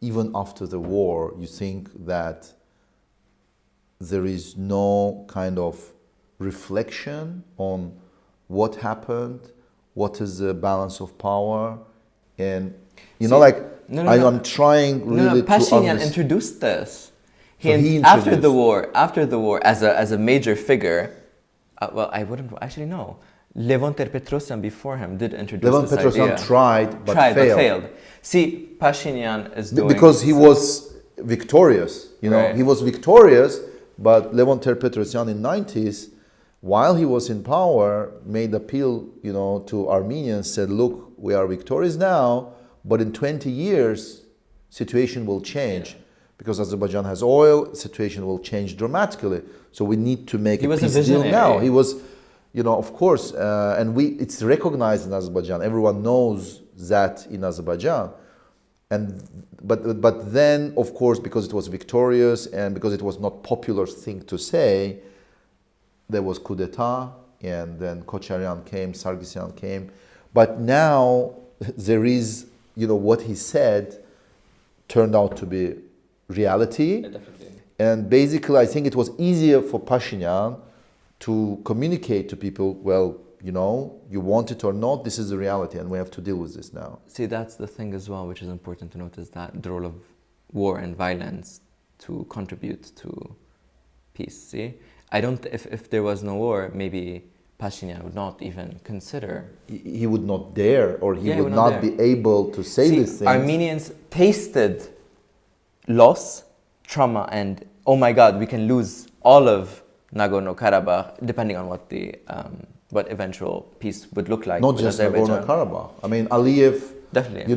A: even after the war, you think that there is no kind of reflection on what happened, what is the balance of power, and I'm trying really to
B: Pashinyan introduced this. He after the war, as a major figure. I wouldn't actually know. Levon Ter-Petrosyan before him did introduce
A: Levon
B: this
A: Petrosyan
B: idea.
A: tried, but failed.
B: See, Pashinyan is doing
A: because he was victorious.
B: Right.
A: He was victorious, but Levon Ter-Petrosyan in 90s, while he was in power, made appeal, to Armenians. Said, "Look, we are victorious now, but in 20 years, situation will change." Yeah. Because Azerbaijan has oil, situation will change dramatically. So we need to make a peace deal now. He was, of course, and it's recognized in Azerbaijan. Everyone knows that in Azerbaijan. But then, of course, because it was victorious and because it was not popular thing to say, there was coup d'etat, and then Kocharyan came, Sargsyan came. But now there is, what he said turned out to be reality. Yeah, definitely. And basically, I think it was easier for Pashinyan to communicate to people, well, you want it or not, this is the reality, and we have to deal with this now.
B: See, that's the thing as well, which is important to note, is that the role of war and violence to contribute to peace. See, if there was no war, maybe Pashinyan would not even consider.
A: He would not dare, or he would not be able to say these things.
B: Armenians tasted loss, trauma, and oh my God, we can lose all of Nagorno-Karabakh, depending on what the what eventual peace would look like.
A: Not just Nagorno-Karabakh. Aliyev,
B: definitely,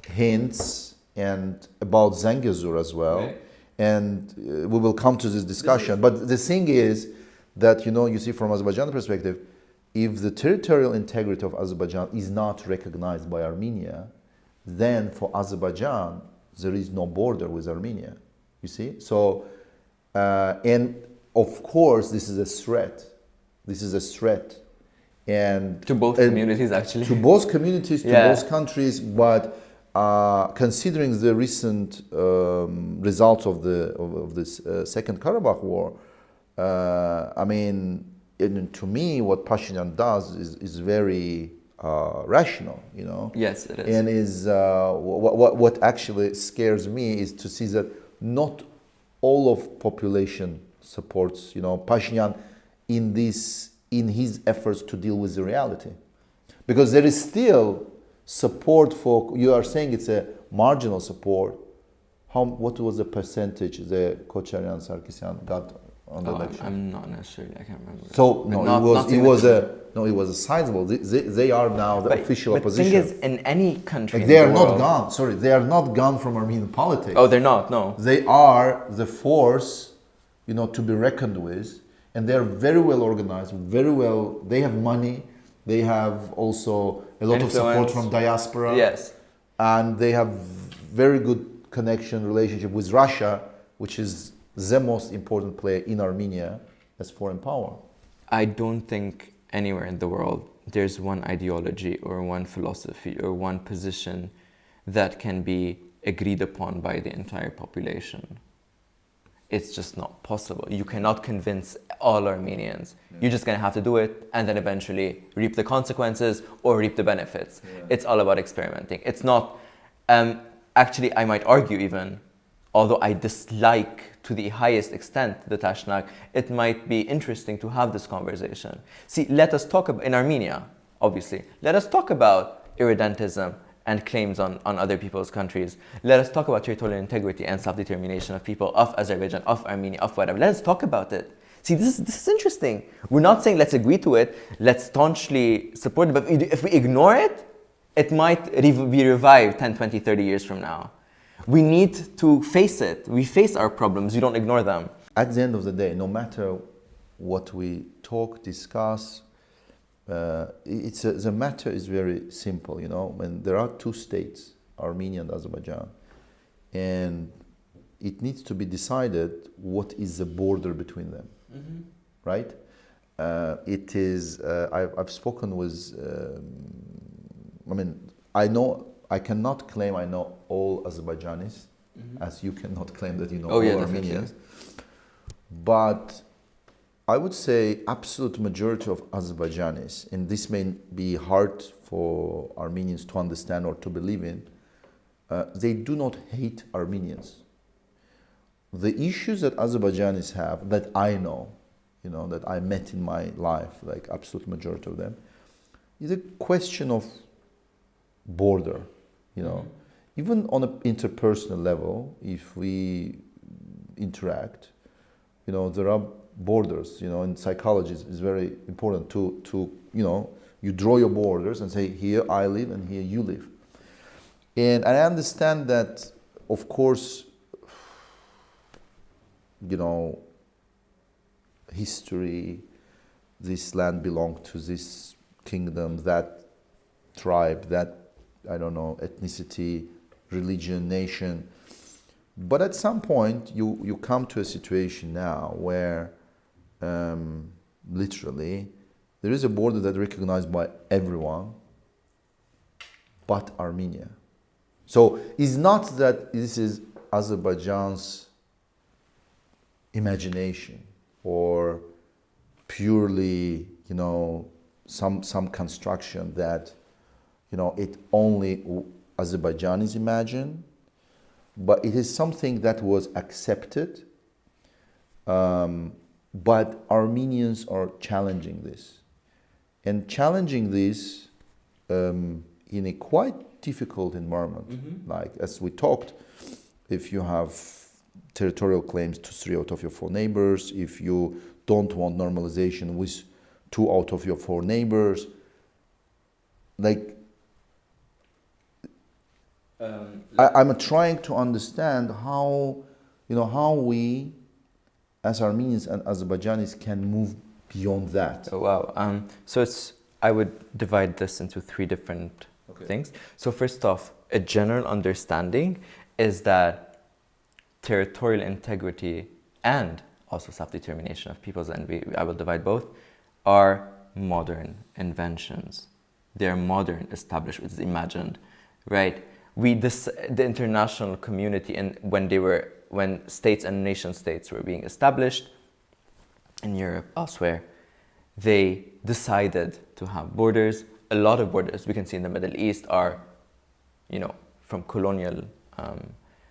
A: hints and about Zangezur as well, right. And we will come to this discussion. But the thing is that you see from Azerbaijan perspective, if the territorial integrity of Azerbaijan is not recognized by Armenia, then for Azerbaijan there is no border with Armenia, you see? So, and of course, this is a threat. This is a threat. And
B: to both communities, actually.
A: To both communities, to both countries, but considering the recent results of this Second Karabakh War, to me, what Pashinyan does is very rational,
B: Yes, it is.
A: And is what actually scares me is to see that not all of population supports, Pashinyan in his efforts to deal with the reality, because there is still support for. You are saying it's a marginal support. What was the percentage the Kocharyan Sargsyan got on the election?
B: I'm not necessarily. I can't remember.
A: So no,
B: Not
A: it was a sizable. They are now the official opposition.
B: But the thing is, in any country,
A: They are not gone. Sorry, they are not gone from Armenian politics.
B: Oh, they're not. No.
A: They are the force, to be reckoned with, and they are very well organized. Very well. They have money. They have also a lot of support from diaspora.
B: Yes.
A: And they have very good relationship with Russia, which is the most important player in Armenia as foreign power.
B: I don't think anywhere in the world there's one ideology or one philosophy or one position that can be agreed upon by the entire population. It's just not possible. You cannot convince all Armenians. Yeah. You're just going to have to do it and then eventually reap the consequences or reap the benefits. Yeah. It's all about experimenting. It's not... actually, I might argue even, although I dislike to the highest extent the Tashnak, it might be interesting to have this conversation. See, let us talk about, in Armenia, obviously, let us talk about irredentism and claims on other people's countries. Let us talk about territorial integrity and self-determination of people of Azerbaijan, of Armenia, of whatever. Let us talk about it. See, this is interesting. We're not saying let's agree to it, let's staunchly support it, but if we ignore it, it might be revived 10, 20, 30 years from now. We need to face it. We face our problems. We don't ignore them.
A: At the end of the day, no matter what we talk, discuss, the matter is very simple. When there are two states, Armenia and Azerbaijan, and it needs to be decided what is the border between them, right? It is. I've spoken with. I cannot claim I know all Azerbaijanis, as you cannot claim that you know all Armenians. But I would say absolute majority of Azerbaijanis, and this may be hard for Armenians to understand or to believe in, they do not hate Armenians. The issues that Azerbaijanis have, that I know, that I met in my life, like absolute majority of them, is a question of border. Even on an interpersonal level, if we interact, there are borders. In psychology, it's very important to you draw your borders and say, here I live and here you live. And I understand that, of course, history, this land belonged to this kingdom, that tribe, that, ethnicity, religion, nation. But at some point, you come to a situation now where, literally, there is a border that's recognized by everyone, but Armenia. So it's not that this is Azerbaijan's imagination or purely, some construction that, it only Azerbaijanis imagine, but it is something that was accepted. But Armenians are challenging this. And challenging this in a quite difficult environment. Like, as we talked, if you have territorial claims to 3 out of your 4 neighbors, if you don't want normalization with 2 out of your 4 neighbors, I'm trying to understand how we, as Armenians and Azerbaijanis, can move beyond that.
B: Oh, wow. I would divide this into 3 different things. So first off, a general understanding is that territorial integrity and also self-determination of peoples, and I will divide both, are modern inventions. They're modern establishments, imagined, right? The international community, and when states and nation states were being established in Europe, elsewhere, they decided to have borders. A lot of borders we can see in the Middle East are, from colonial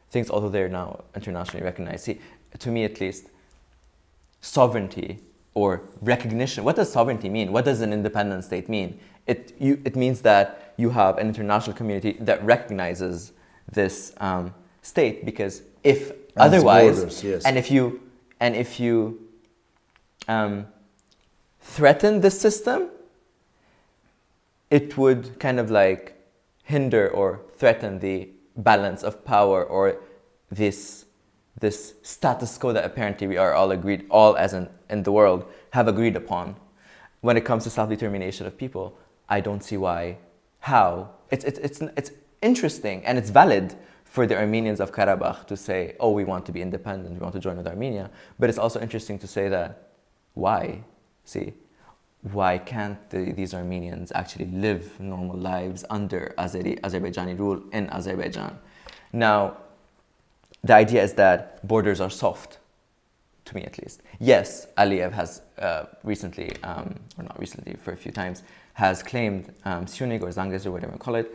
B: things, although they're now internationally recognized. See, to me at least, sovereignty or recognition. What does sovereignty mean? What does an independent state mean? It means that you have an international community that recognizes this state, because if otherwise,
A: borders, yes.
B: and if you threaten this system, it would kind of like hinder or threaten the balance of power or this status quo that apparently we are all as in the world have agreed upon. When it comes to self-determination of people, I don't see how. It's interesting and it's valid for the Armenians of Karabakh to say, oh, we want to be independent, we want to join with Armenia. But it's also interesting to say that, why? See, why can't these Armenians actually live normal lives under Azerbaijani rule in Azerbaijan? Now, the idea is that borders are soft, to me at least. Yes, Aliyev has recently, or not recently, for a few times, has claimed Sunik or Zangez or whatever you call it.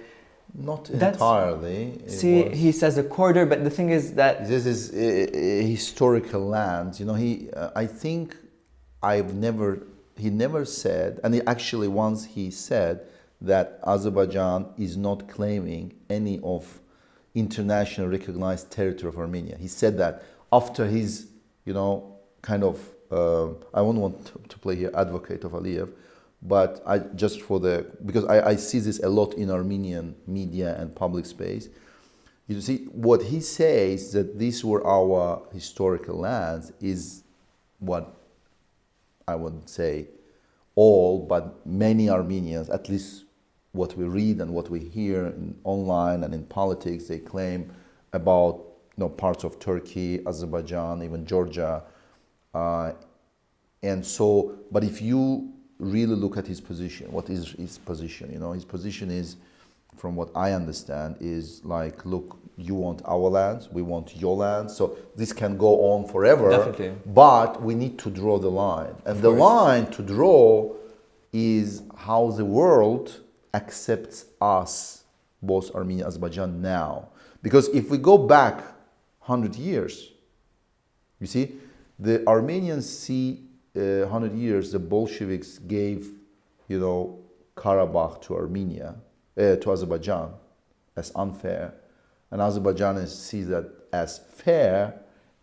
A: Not entirely.
B: He says a quarter, but the thing is that
A: this is historical lands. You know, I think he never said, and actually once he said that Azerbaijan is not claiming any of international recognized territory of Armenia. He said that after his, kind of, I won't want to play here advocate of Aliyev, but because I see this a lot in Armenian media and public space. You see, what he says that these were our historical lands is what I would say all, but many Armenians, at least what we read and what we hear online and in politics, they claim about parts of Turkey, Azerbaijan, even Georgia. And so, but if you really look at his position, what is his position? His position is, from what I understand, is like, look, you want our lands, we want your lands. So this can go on forever.
B: Definitely.
A: But we need to draw the line. And the line to draw is how the world accepts us, both Armenia and Azerbaijan now. Because if we go back 100 years, you see, the Armenians see 100 years the Bolsheviks gave, Karabakh to Armenia, to Azerbaijan as unfair. And Azerbaijanis see that as fair,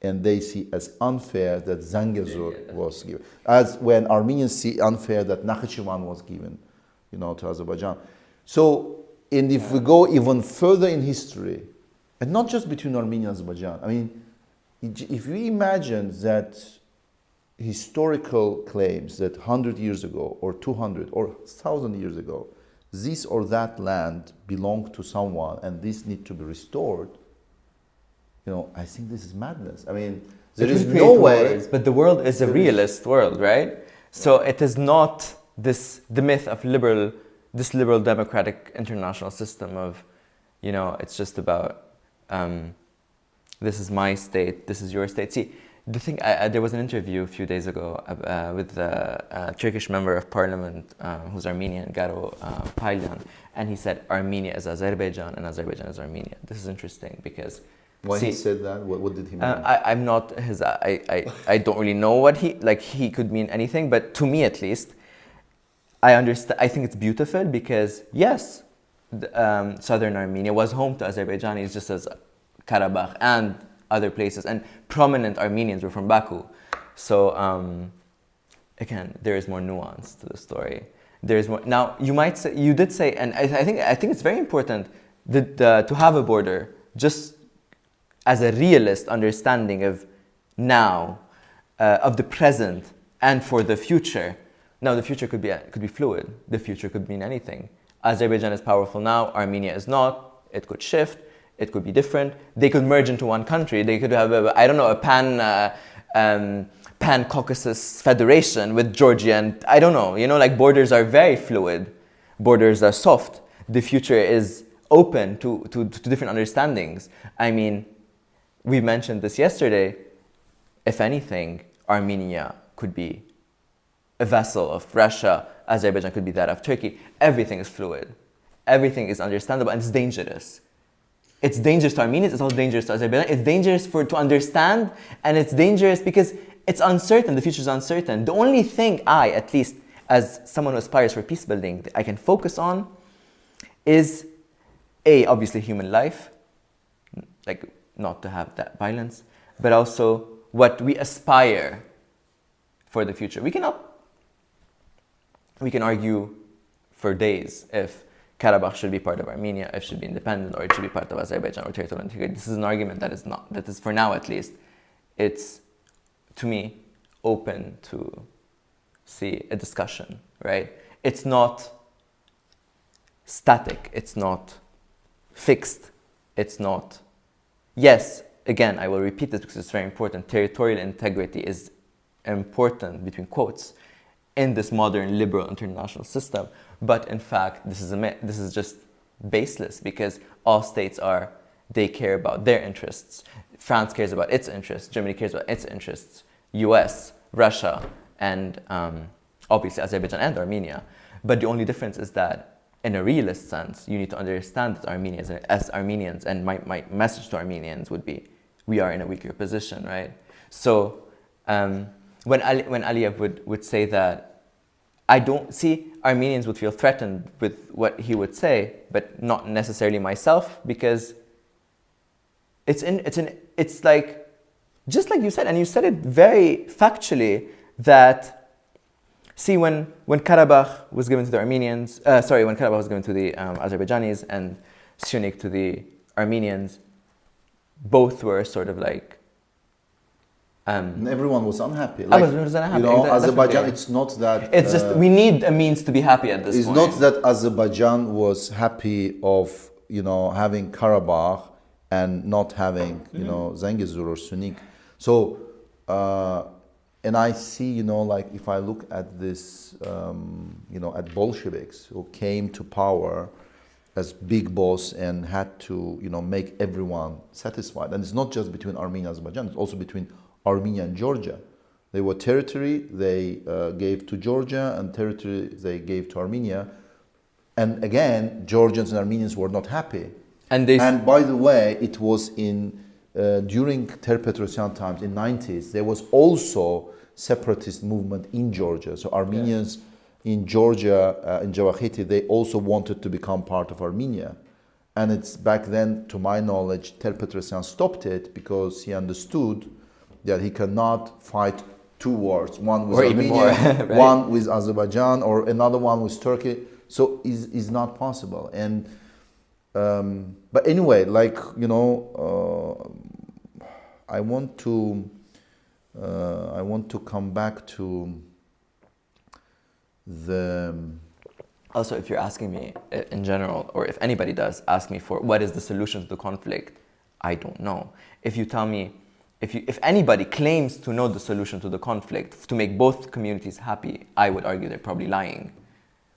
A: and they see as unfair that Zangezur was given. As when Armenians see unfair that Nakhchivan was given, to Azerbaijan. So, and if we go even further in history, and not just between Armenia and Azerbaijan, I mean, if we imagine that historical claims that 100 years ago, or 200, or 1,000 years ago, this or that land belonged to someone and this need to be restored, I think this is madness. I mean, there is no way.
B: But the world is a realist world, right? So it is not the myth of this liberal democratic international system of, it's just about this is my state, this is your state. See, the thing, there was an interview a few days ago with a Turkish member of parliament who's Armenian, Garo Paylan, and he said Armenia is Azerbaijan and Azerbaijan is Armenia. This is interesting because
A: he said that? What did he mean?
B: I'm not his. I don't really know what he could mean anything, but to me at least, I understand. I think it's beautiful because yes, southern Armenia was home to Azerbaijanis just as Karabakh and other places, and prominent Armenians were from Baku. So again, there is more nuance to the story. There is more. Now you did say, and I think it's very important to have a border just as a realist understanding of now, of the present, and for the future. Now the future could be fluid. The future could mean anything. Azerbaijan is powerful now. Armenia is not. It could shift. It could be different. They could merge into one country. They could have a pan-Caucasus federation with Georgia and I don't know. Borders are very fluid. Borders are soft. The future is open to different understandings. I mean, we mentioned this yesterday. If anything, Armenia could be a vassal of Russia. Azerbaijan could be that of Turkey. Everything is fluid. Everything is understandable and it's dangerous. It's dangerous to Armenians, it's also dangerous to Azerbaijan. It's dangerous to understand, and it's dangerous because it's uncertain, the future is uncertain. The only thing I, at least as someone who aspires for peace building, I can focus on is obviously human life, like not to have that violence, but also what we aspire for the future. We can argue for days if Karabakh should be part of Armenia, if it should be independent, or it should be part of Azerbaijan or territorial integrity. This is an argument that is for now at least, it's, to me, open to see a discussion, right? It's not static, it's not fixed, it's not, yes, again, I will repeat this because it's very important, territorial integrity is important, between quotes, in this modern liberal international system. But in fact, this is just baseless, because all states they care about their interests. France cares about its interests, Germany cares about its interests, US, Russia, and obviously Azerbaijan and Armenia. But the only difference is that in a realist sense, you need to understand that as Armenians, and my message to Armenians would be, we are in a weaker position, right? So when Aliyev would say that, I don't see Armenians would feel threatened with what he would say, but not necessarily myself, because it's like, just like you said, and you said it very factually, that, see, when Karabakh was given to the Armenians, when Karabakh was given to the Azerbaijanis and Sunik to the Armenians, both were sort of like,
A: and everyone was unhappy.
B: Everyone was unhappy.
A: Azerbaijan, it's not that...
B: It's just, we need a means to be happy at this point.
A: It's not that Azerbaijan was happy of, having Karabakh and not having, Zangezur or Sunik. So, and I see, if I look at this, at Bolsheviks who came to power as big boss and had to, make everyone satisfied. And it's not just between Armenia and Azerbaijan, it's also between Armenia and Georgia. They were territory they gave to Georgia, and territory they gave to Armenia. And again, Georgians and Armenians were not happy. And by the way, it was during Ter-Petrosyan times in 90s, there was also separatist movement in Georgia. So Armenians in Georgia, in Javakheti, they also wanted to become part of Armenia. And it's back then, to my knowledge, Ter-Petrosyan stopped it because he understood that he cannot fight two wars, one with Armenia, right? One with Azerbaijan, or another one with Turkey. So is not possible. And but anyway, I want to come back to the.
B: Also, if you're asking me in general, or if anybody does ask me for what is the solution to the conflict, I don't know. If you tell me, if anybody claims to know the solution to the conflict to make both communities happy, I would argue they're probably lying.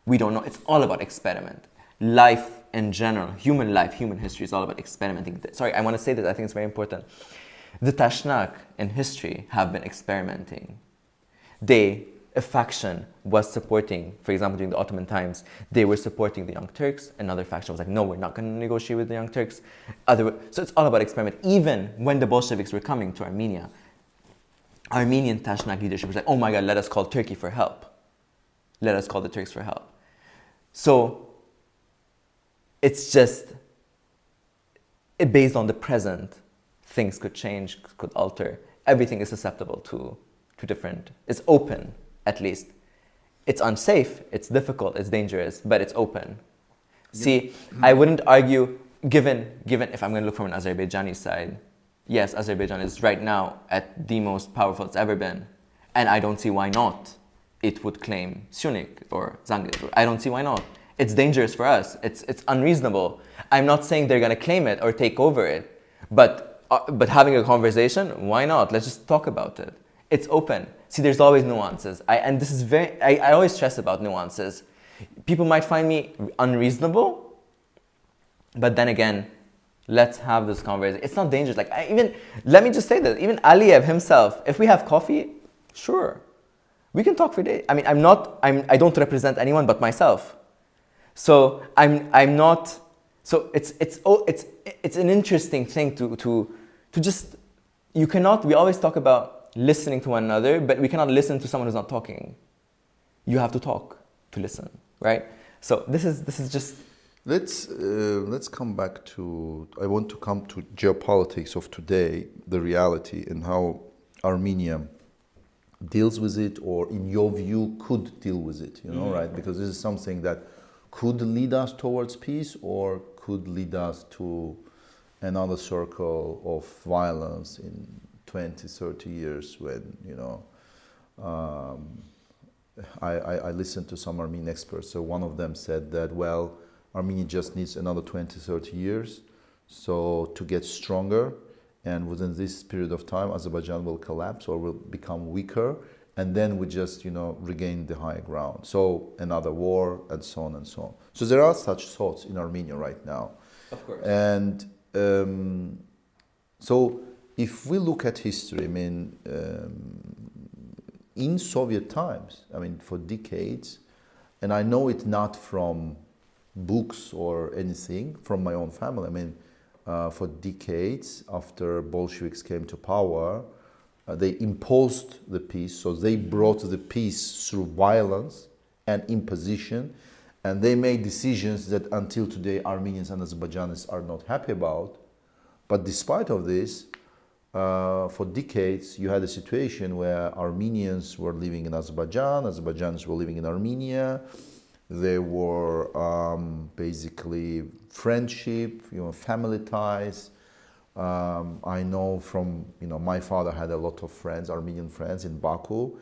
B: We don't know. It's all about experiment. Life in general, human life, human history is all about experimenting. Sorry, I want to say this, I think it's very important. The Tashnak in history have been experimenting. A faction was supporting, for example, during the Ottoman times, they were supporting the Young Turks. Another faction was like, no, we're not going to negotiate with the Young Turks. So it's all about experiment. Even when the Bolsheviks were coming to Armenia, Armenian Tashnak leadership was like, oh my God, let us call Turkey for help. Let us call the Turks for help. So it's just, based on the present, things could change, could alter. Everything is susceptible to different, it's open. At least. It's unsafe, it's difficult, it's dangerous, but it's open. See, I wouldn't argue, given if I'm going to look from an Azerbaijani side, yes, Azerbaijan is right now at the most powerful it's ever been, and I don't see why not it would claim Sunik or Zangezur. I don't see why not. It's dangerous for us, it's unreasonable. I'm not saying they're going to claim it or take over it, but having a conversation, why not? Let's just talk about it. It's open. See, there's always nuances. I always stress about nuances. People might find me unreasonable, but then again, let's have this conversation. It's not dangerous. Let me just say that, even Aliyev himself, if we have coffee, sure, we can talk for days. I mean, I don't represent anyone but myself. So I'm not, so it's an interesting thing to just, we always talk about listening to one another, but we cannot listen to someone who's not talking. You have to talk to listen, right? So this is just.
A: Let's come back to. I want to come to geopolitics of today, the reality, and how Armenia deals with it, or in your view could deal with it, right? Because this is something that could lead us towards peace or could lead us to another circle of violence in 20, 30 years when, I listened to some Armenian experts. So one of them said that, well, Armenia just needs another 20, 30 years so to get stronger. And within this period of time, Azerbaijan will collapse or will become weaker. And then we just, regain the high ground. So another war and so on and so on. So there are such thoughts in Armenia right now.
B: Of course.
A: And so if we look at history, in Soviet times, for decades, and I know it not from books or anything, from my own family. For decades after Bolsheviks came to power, they imposed the peace. So they brought the peace through violence and imposition. And they made decisions that until today Armenians and Azerbaijanis are not happy about. But despite of this, for decades, you had a situation where Armenians were living in Azerbaijan, Azerbaijanis were living in Armenia. There were basically friendship, family ties. I know from, my father had a lot of friends, Armenian friends in Baku,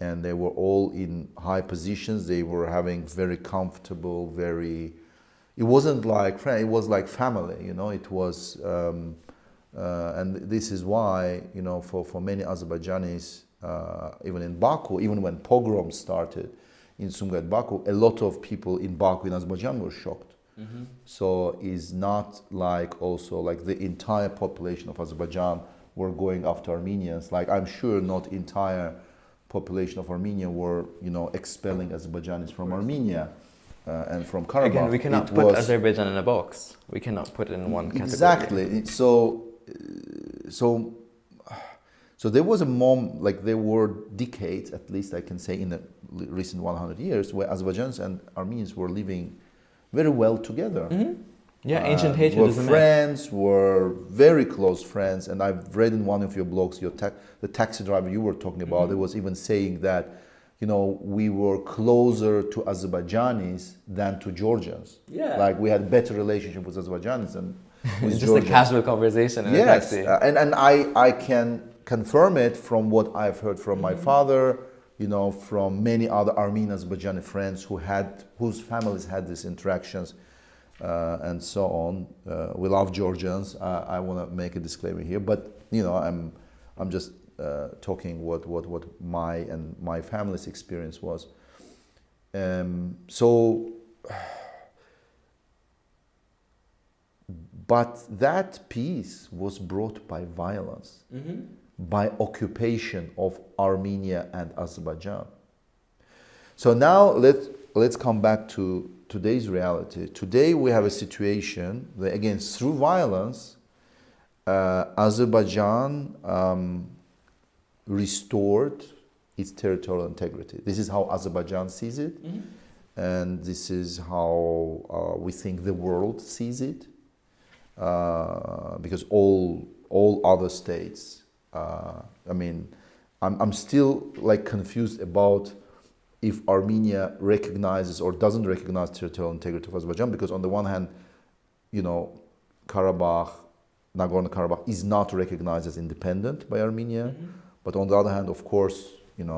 A: and they were all in high positions. They were having very comfortable, it wasn't like friend, it was like family, it was, and this is why, for many Azerbaijanis, even in Baku, even when pogroms started in Sumgayit Baku, a lot of people in Baku in Azerbaijan were shocked. Mm-hmm. So it's not like also like the entire population of Azerbaijan were going after Armenians. Like I'm sure not entire population of Armenia were, expelling Azerbaijanis from Armenia and from Karabakh.
B: Again, we cannot put Azerbaijan in a box. We cannot put it in one category.
A: Exactly. So there was a moment, like there were decades, at least I can say, in the recent 100 years, where Azerbaijanis and Armenians were living very well together.
B: Mm-hmm. Yeah, ancient hatred
A: were
B: is a
A: friends, were very close friends. And I've read in one of your blogs, the taxi driver you were talking about, it was even saying that, we were closer to Azerbaijanis than to Georgians.
B: Yeah.
A: Like we had better relationship with Azerbaijanis than with
B: just
A: Georgians.
B: a casual conversation in a taxi.
A: And I can confirm it from what I've heard from my father, from many other Armenian Azerbaijani friends whose families had these interactions, and so on. We love Georgians. I want to make a disclaimer here, but I'm just talking what my family's experience was. But that peace was brought by violence. Mm-hmm. By occupation of Armenia and Azerbaijan. So now let's come back to today's reality. Today we have a situation that, again, through violence, Azerbaijan restored its territorial integrity. This is how Azerbaijan sees it, and this is how we think the world sees it, because all other states. I'm still like confused about if Armenia recognizes or doesn't recognize territorial integrity of Azerbaijan, because on the one hand, Karabakh, Nagorno-Karabakh is not recognized as independent by Armenia, but on the other hand, of course, even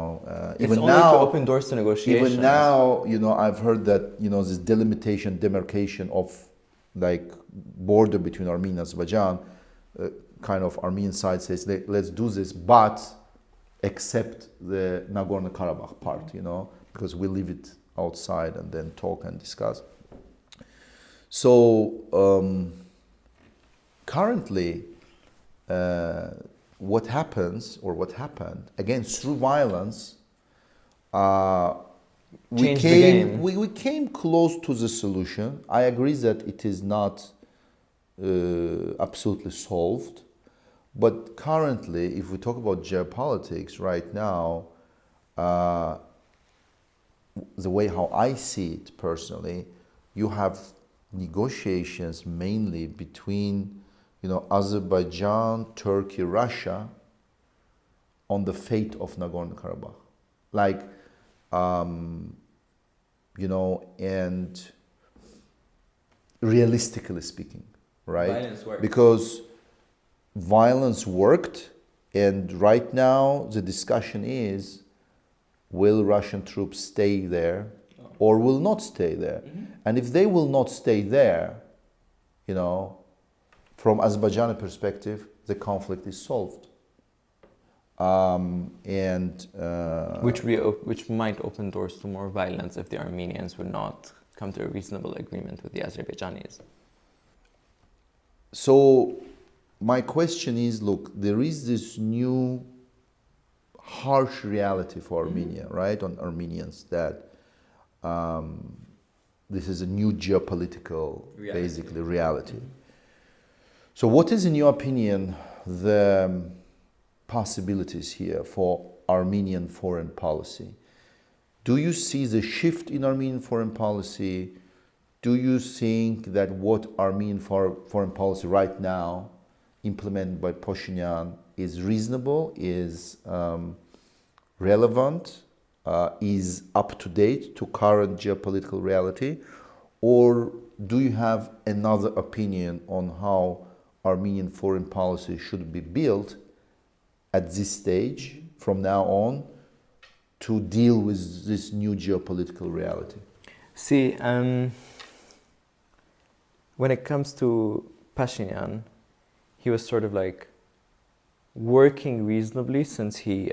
B: only
A: now
B: to open doors to negotiations.
A: Even now, I've heard that this demarcation of like border between Armenia and Azerbaijan. Kind of Armenian side says, let's do this, but accept the Nagorno-Karabakh part, because we leave it outside and then talk and discuss. So currently, what happened, again, through violence, we came close to the solution. I agree that it is not absolutely solved. But currently, if we talk about geopolitics right now, the way how I see it personally, you have negotiations mainly between, Azerbaijan, Turkey, Russia, on the fate of Nagorno-Karabakh. Like, you know, and realistically speaking, right?
B: Violence works.
A: Because violence worked, and right now the discussion is, will Russian troops stay there or will not stay there?
B: Mm-hmm.
A: And if they will not stay there, you know, from Azerbaijani perspective, the conflict is solved.
B: Which might open doors to more violence if the Armenians would not come to a reasonable agreement with the Azerbaijanis.
A: So my question is, look, there is this new harsh reality for Armenia, right, on Armenians, that this is a new geopolitical, basically, reality. So what is, in your opinion, the possibilities here for Armenian foreign policy? Do you see the shift in Armenian foreign policy? Do you think that what Armenian foreign policy right now implemented by Pashinyan is reasonable, is relevant, is up to date to current geopolitical reality? Or do you have another opinion on how Armenian foreign policy should be built at this stage from now on to deal with this new geopolitical reality?
B: See, when it comes to Pashinyan, he was sort of like working reasonably since he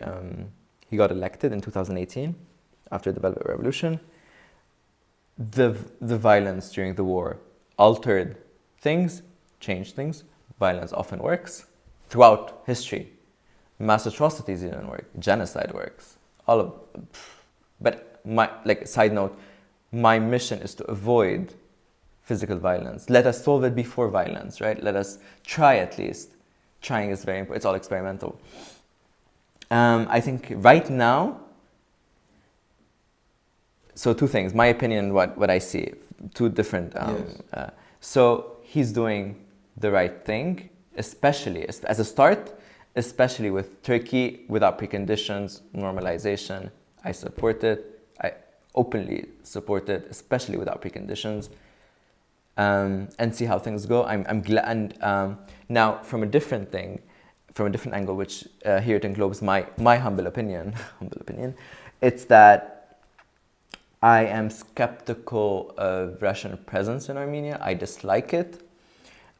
B: got elected in 2018 after the Velvet Revolution. The violence during the war altered things, changed things. Violence often works throughout history. Mass atrocities didn't work. Genocide works. But side note, my mission is to avoid physical violence. Let us solve it before violence, right? Let us try at least. Trying is very important. It's all experimental. I think right now, so two things. My opinion, what I see, two different.
A: Yes.
B: So he's doing the right thing, especially as a start, especially with Turkey without preconditions, normalization. I support it. I openly support it, especially without preconditions, and see how things go. I'm glad. And now, from a different angle, which here it englobes my humble opinion, it's that I am skeptical of Russian presence in Armenia. I dislike it.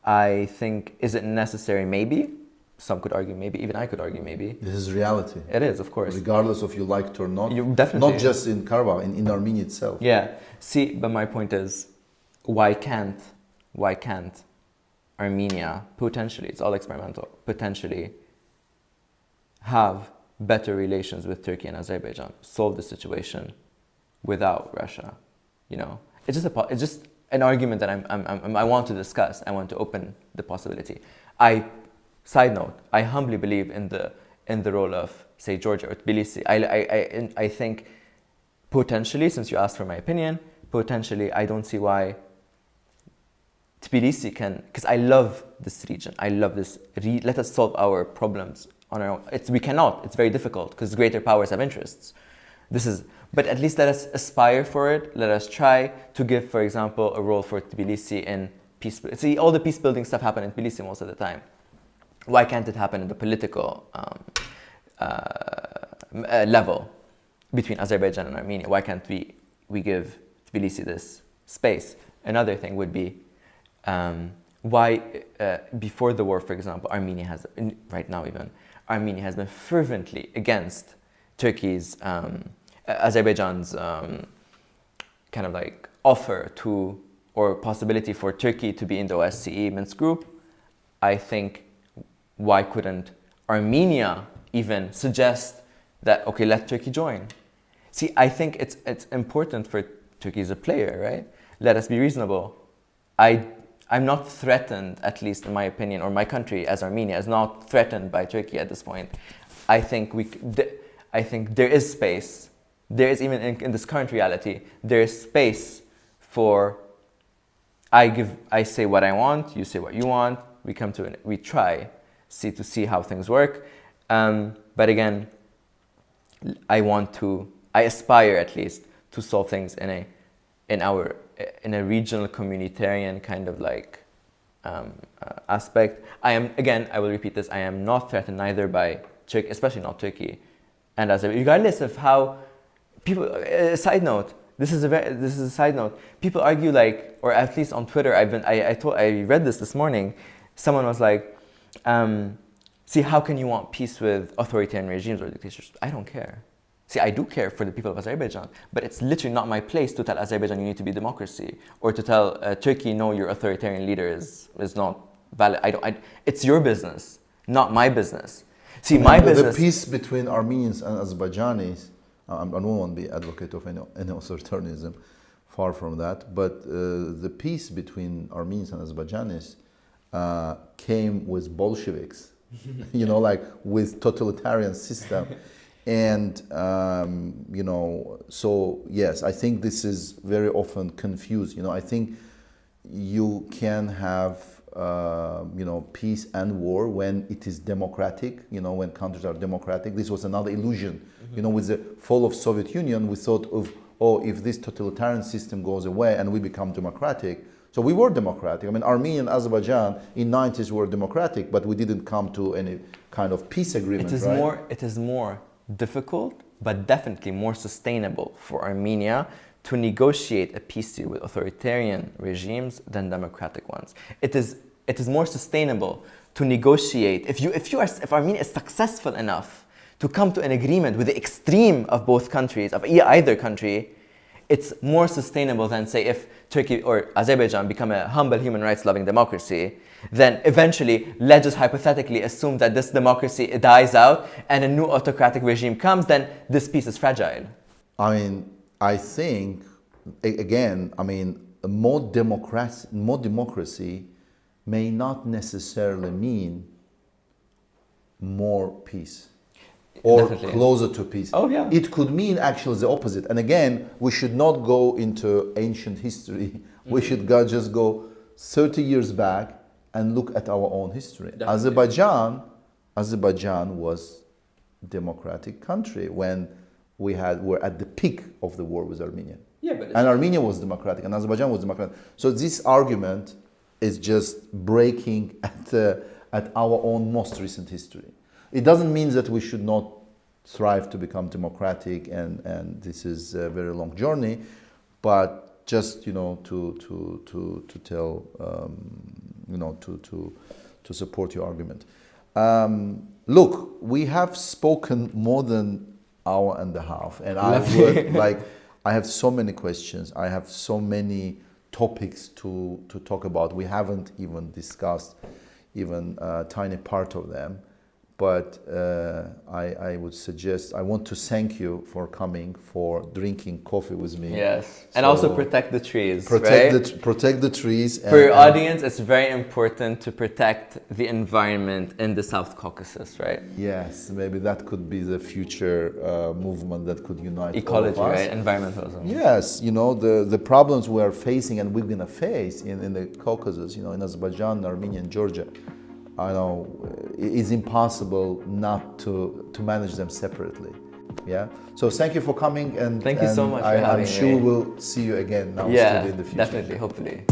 B: I think, is it necessary? Maybe. Some could argue maybe. Even I could argue maybe.
A: This is reality.
B: It is, of course.
A: Regardless of you liked or not.
B: You definitely.
A: Not just in Karabakh, in Armenia itself.
B: Yeah. See, but my point is, why can't Armenia potentially, it's all experimental, potentially have better relations with Turkey and Azerbaijan, solve the situation without Russia? You know, it's just an argument that I want to discuss. I want to open the possibility. Side note, I humbly believe in the role of, say, Georgia or Tbilisi. I think potentially, since you asked for my opinion, potentially I don't see why Tbilisi can, because I love this region. I love this. Let us solve our problems on our own. We cannot. It's very difficult because greater powers have interests. But at least let us aspire for it. Let us try to give, for example, a role for Tbilisi in peace. See, all the peace building stuff happen in Tbilisi most of the time. Why can't it happen at the political level between Azerbaijan and Armenia? Why can't we give Tbilisi this space? Another thing would be why before the war, for example, Armenia has been fervently against Turkey's Azerbaijan's kind of like offer to or possibility for Turkey to be in the OSCE Minsk group. I think, why couldn't Armenia even suggest that, okay, let Turkey join? See, I think it's important for Turkey as a player, right? Let us be reasonable. I'm not threatened, at least in my opinion, or my country as Armenia is not threatened by Turkey at this point. I think there is space. There is, even in this current reality, there is space for I say what I want, you say what you want, we try to see how things work. But But again, I aspire at least to solve things in a regional communitarian kind of like aspect. I will repeat this, I am not threatened neither by Turkey, especially not Turkey, and regardless of how people, side note, this is a side note, people argue like, or at least on Twitter, I read this morning, someone was like, see, how can you want peace with authoritarian regimes or dictatorships? I don't care. See, I do care for the people of Azerbaijan, but it's literally not my place to tell Azerbaijan you need to be democracy, or to tell Turkey, no, your authoritarian leader is not valid. It's your business, not my business. See, business.
A: The peace between Armenians and Azerbaijanis, I don't want to be advocate of any authoritarianism, far from that, but the peace between Armenians and Azerbaijanis came with Bolsheviks, like with totalitarian system. And, so yes, I think this is very often confused. I think you can have, peace and war when it is democratic, when countries are democratic. This was another illusion. With the fall of Soviet Union, we thought of, if this totalitarian system goes away and we become democratic. So we were democratic. I mean, Armenia and Azerbaijan in 90s were democratic, but we didn't come to any kind of peace agreement,
B: It is more difficult, but definitely more sustainable for Armenia to negotiate a peace deal with authoritarian regimes than democratic ones. It is more sustainable to negotiate if Armenia is successful enough to come to an agreement with the extreme of both countries, of either country. It's more sustainable than, say, if Turkey or Azerbaijan become a humble human rights loving democracy, then eventually, let's just hypothetically assume that this democracy dies out and a new autocratic regime comes, then this peace is fragile.
A: I mean, I think, again, more democracy may not necessarily mean more peace. Or
B: Definitely.
A: Closer to peace.
B: Oh, yeah.
A: It could mean actually the opposite. And again, we should not go into ancient history. We should just go 30 years back and look at our own history.
B: Definitely.
A: Azerbaijan was a democratic country when were at the peak of the war with Armenia.
B: Yeah, but
A: and Armenia was democratic and Azerbaijan was democratic. So this argument is just breaking at our own most recent history. It doesn't mean that we should not strive to become democratic, and this is a very long journey, but just to tell to support your argument. Look, we have spoken more than an hour and a half, and I have so many questions. I have so many topics to talk about. We haven't even discussed even a tiny part of them. But I would suggest, I want to thank you for coming, for drinking coffee with me.
B: Yes, and also protect the trees,
A: protect the trees.
B: For your audience, it's very important to protect the environment in the South Caucasus, right?
A: Yes, maybe that could be the future movement that could unite
B: ecology,
A: all of us.
B: right? Environmentalism.
A: Yes, the problems we are facing and we're going to face in the Caucasus, in Azerbaijan, Armenia, and Georgia. I know it's impossible not to manage them separately. Yeah. So thank you for coming, and
B: thank you so much for having me.
A: I'm sure we'll see you again now in the future.
B: Definitely, hopefully.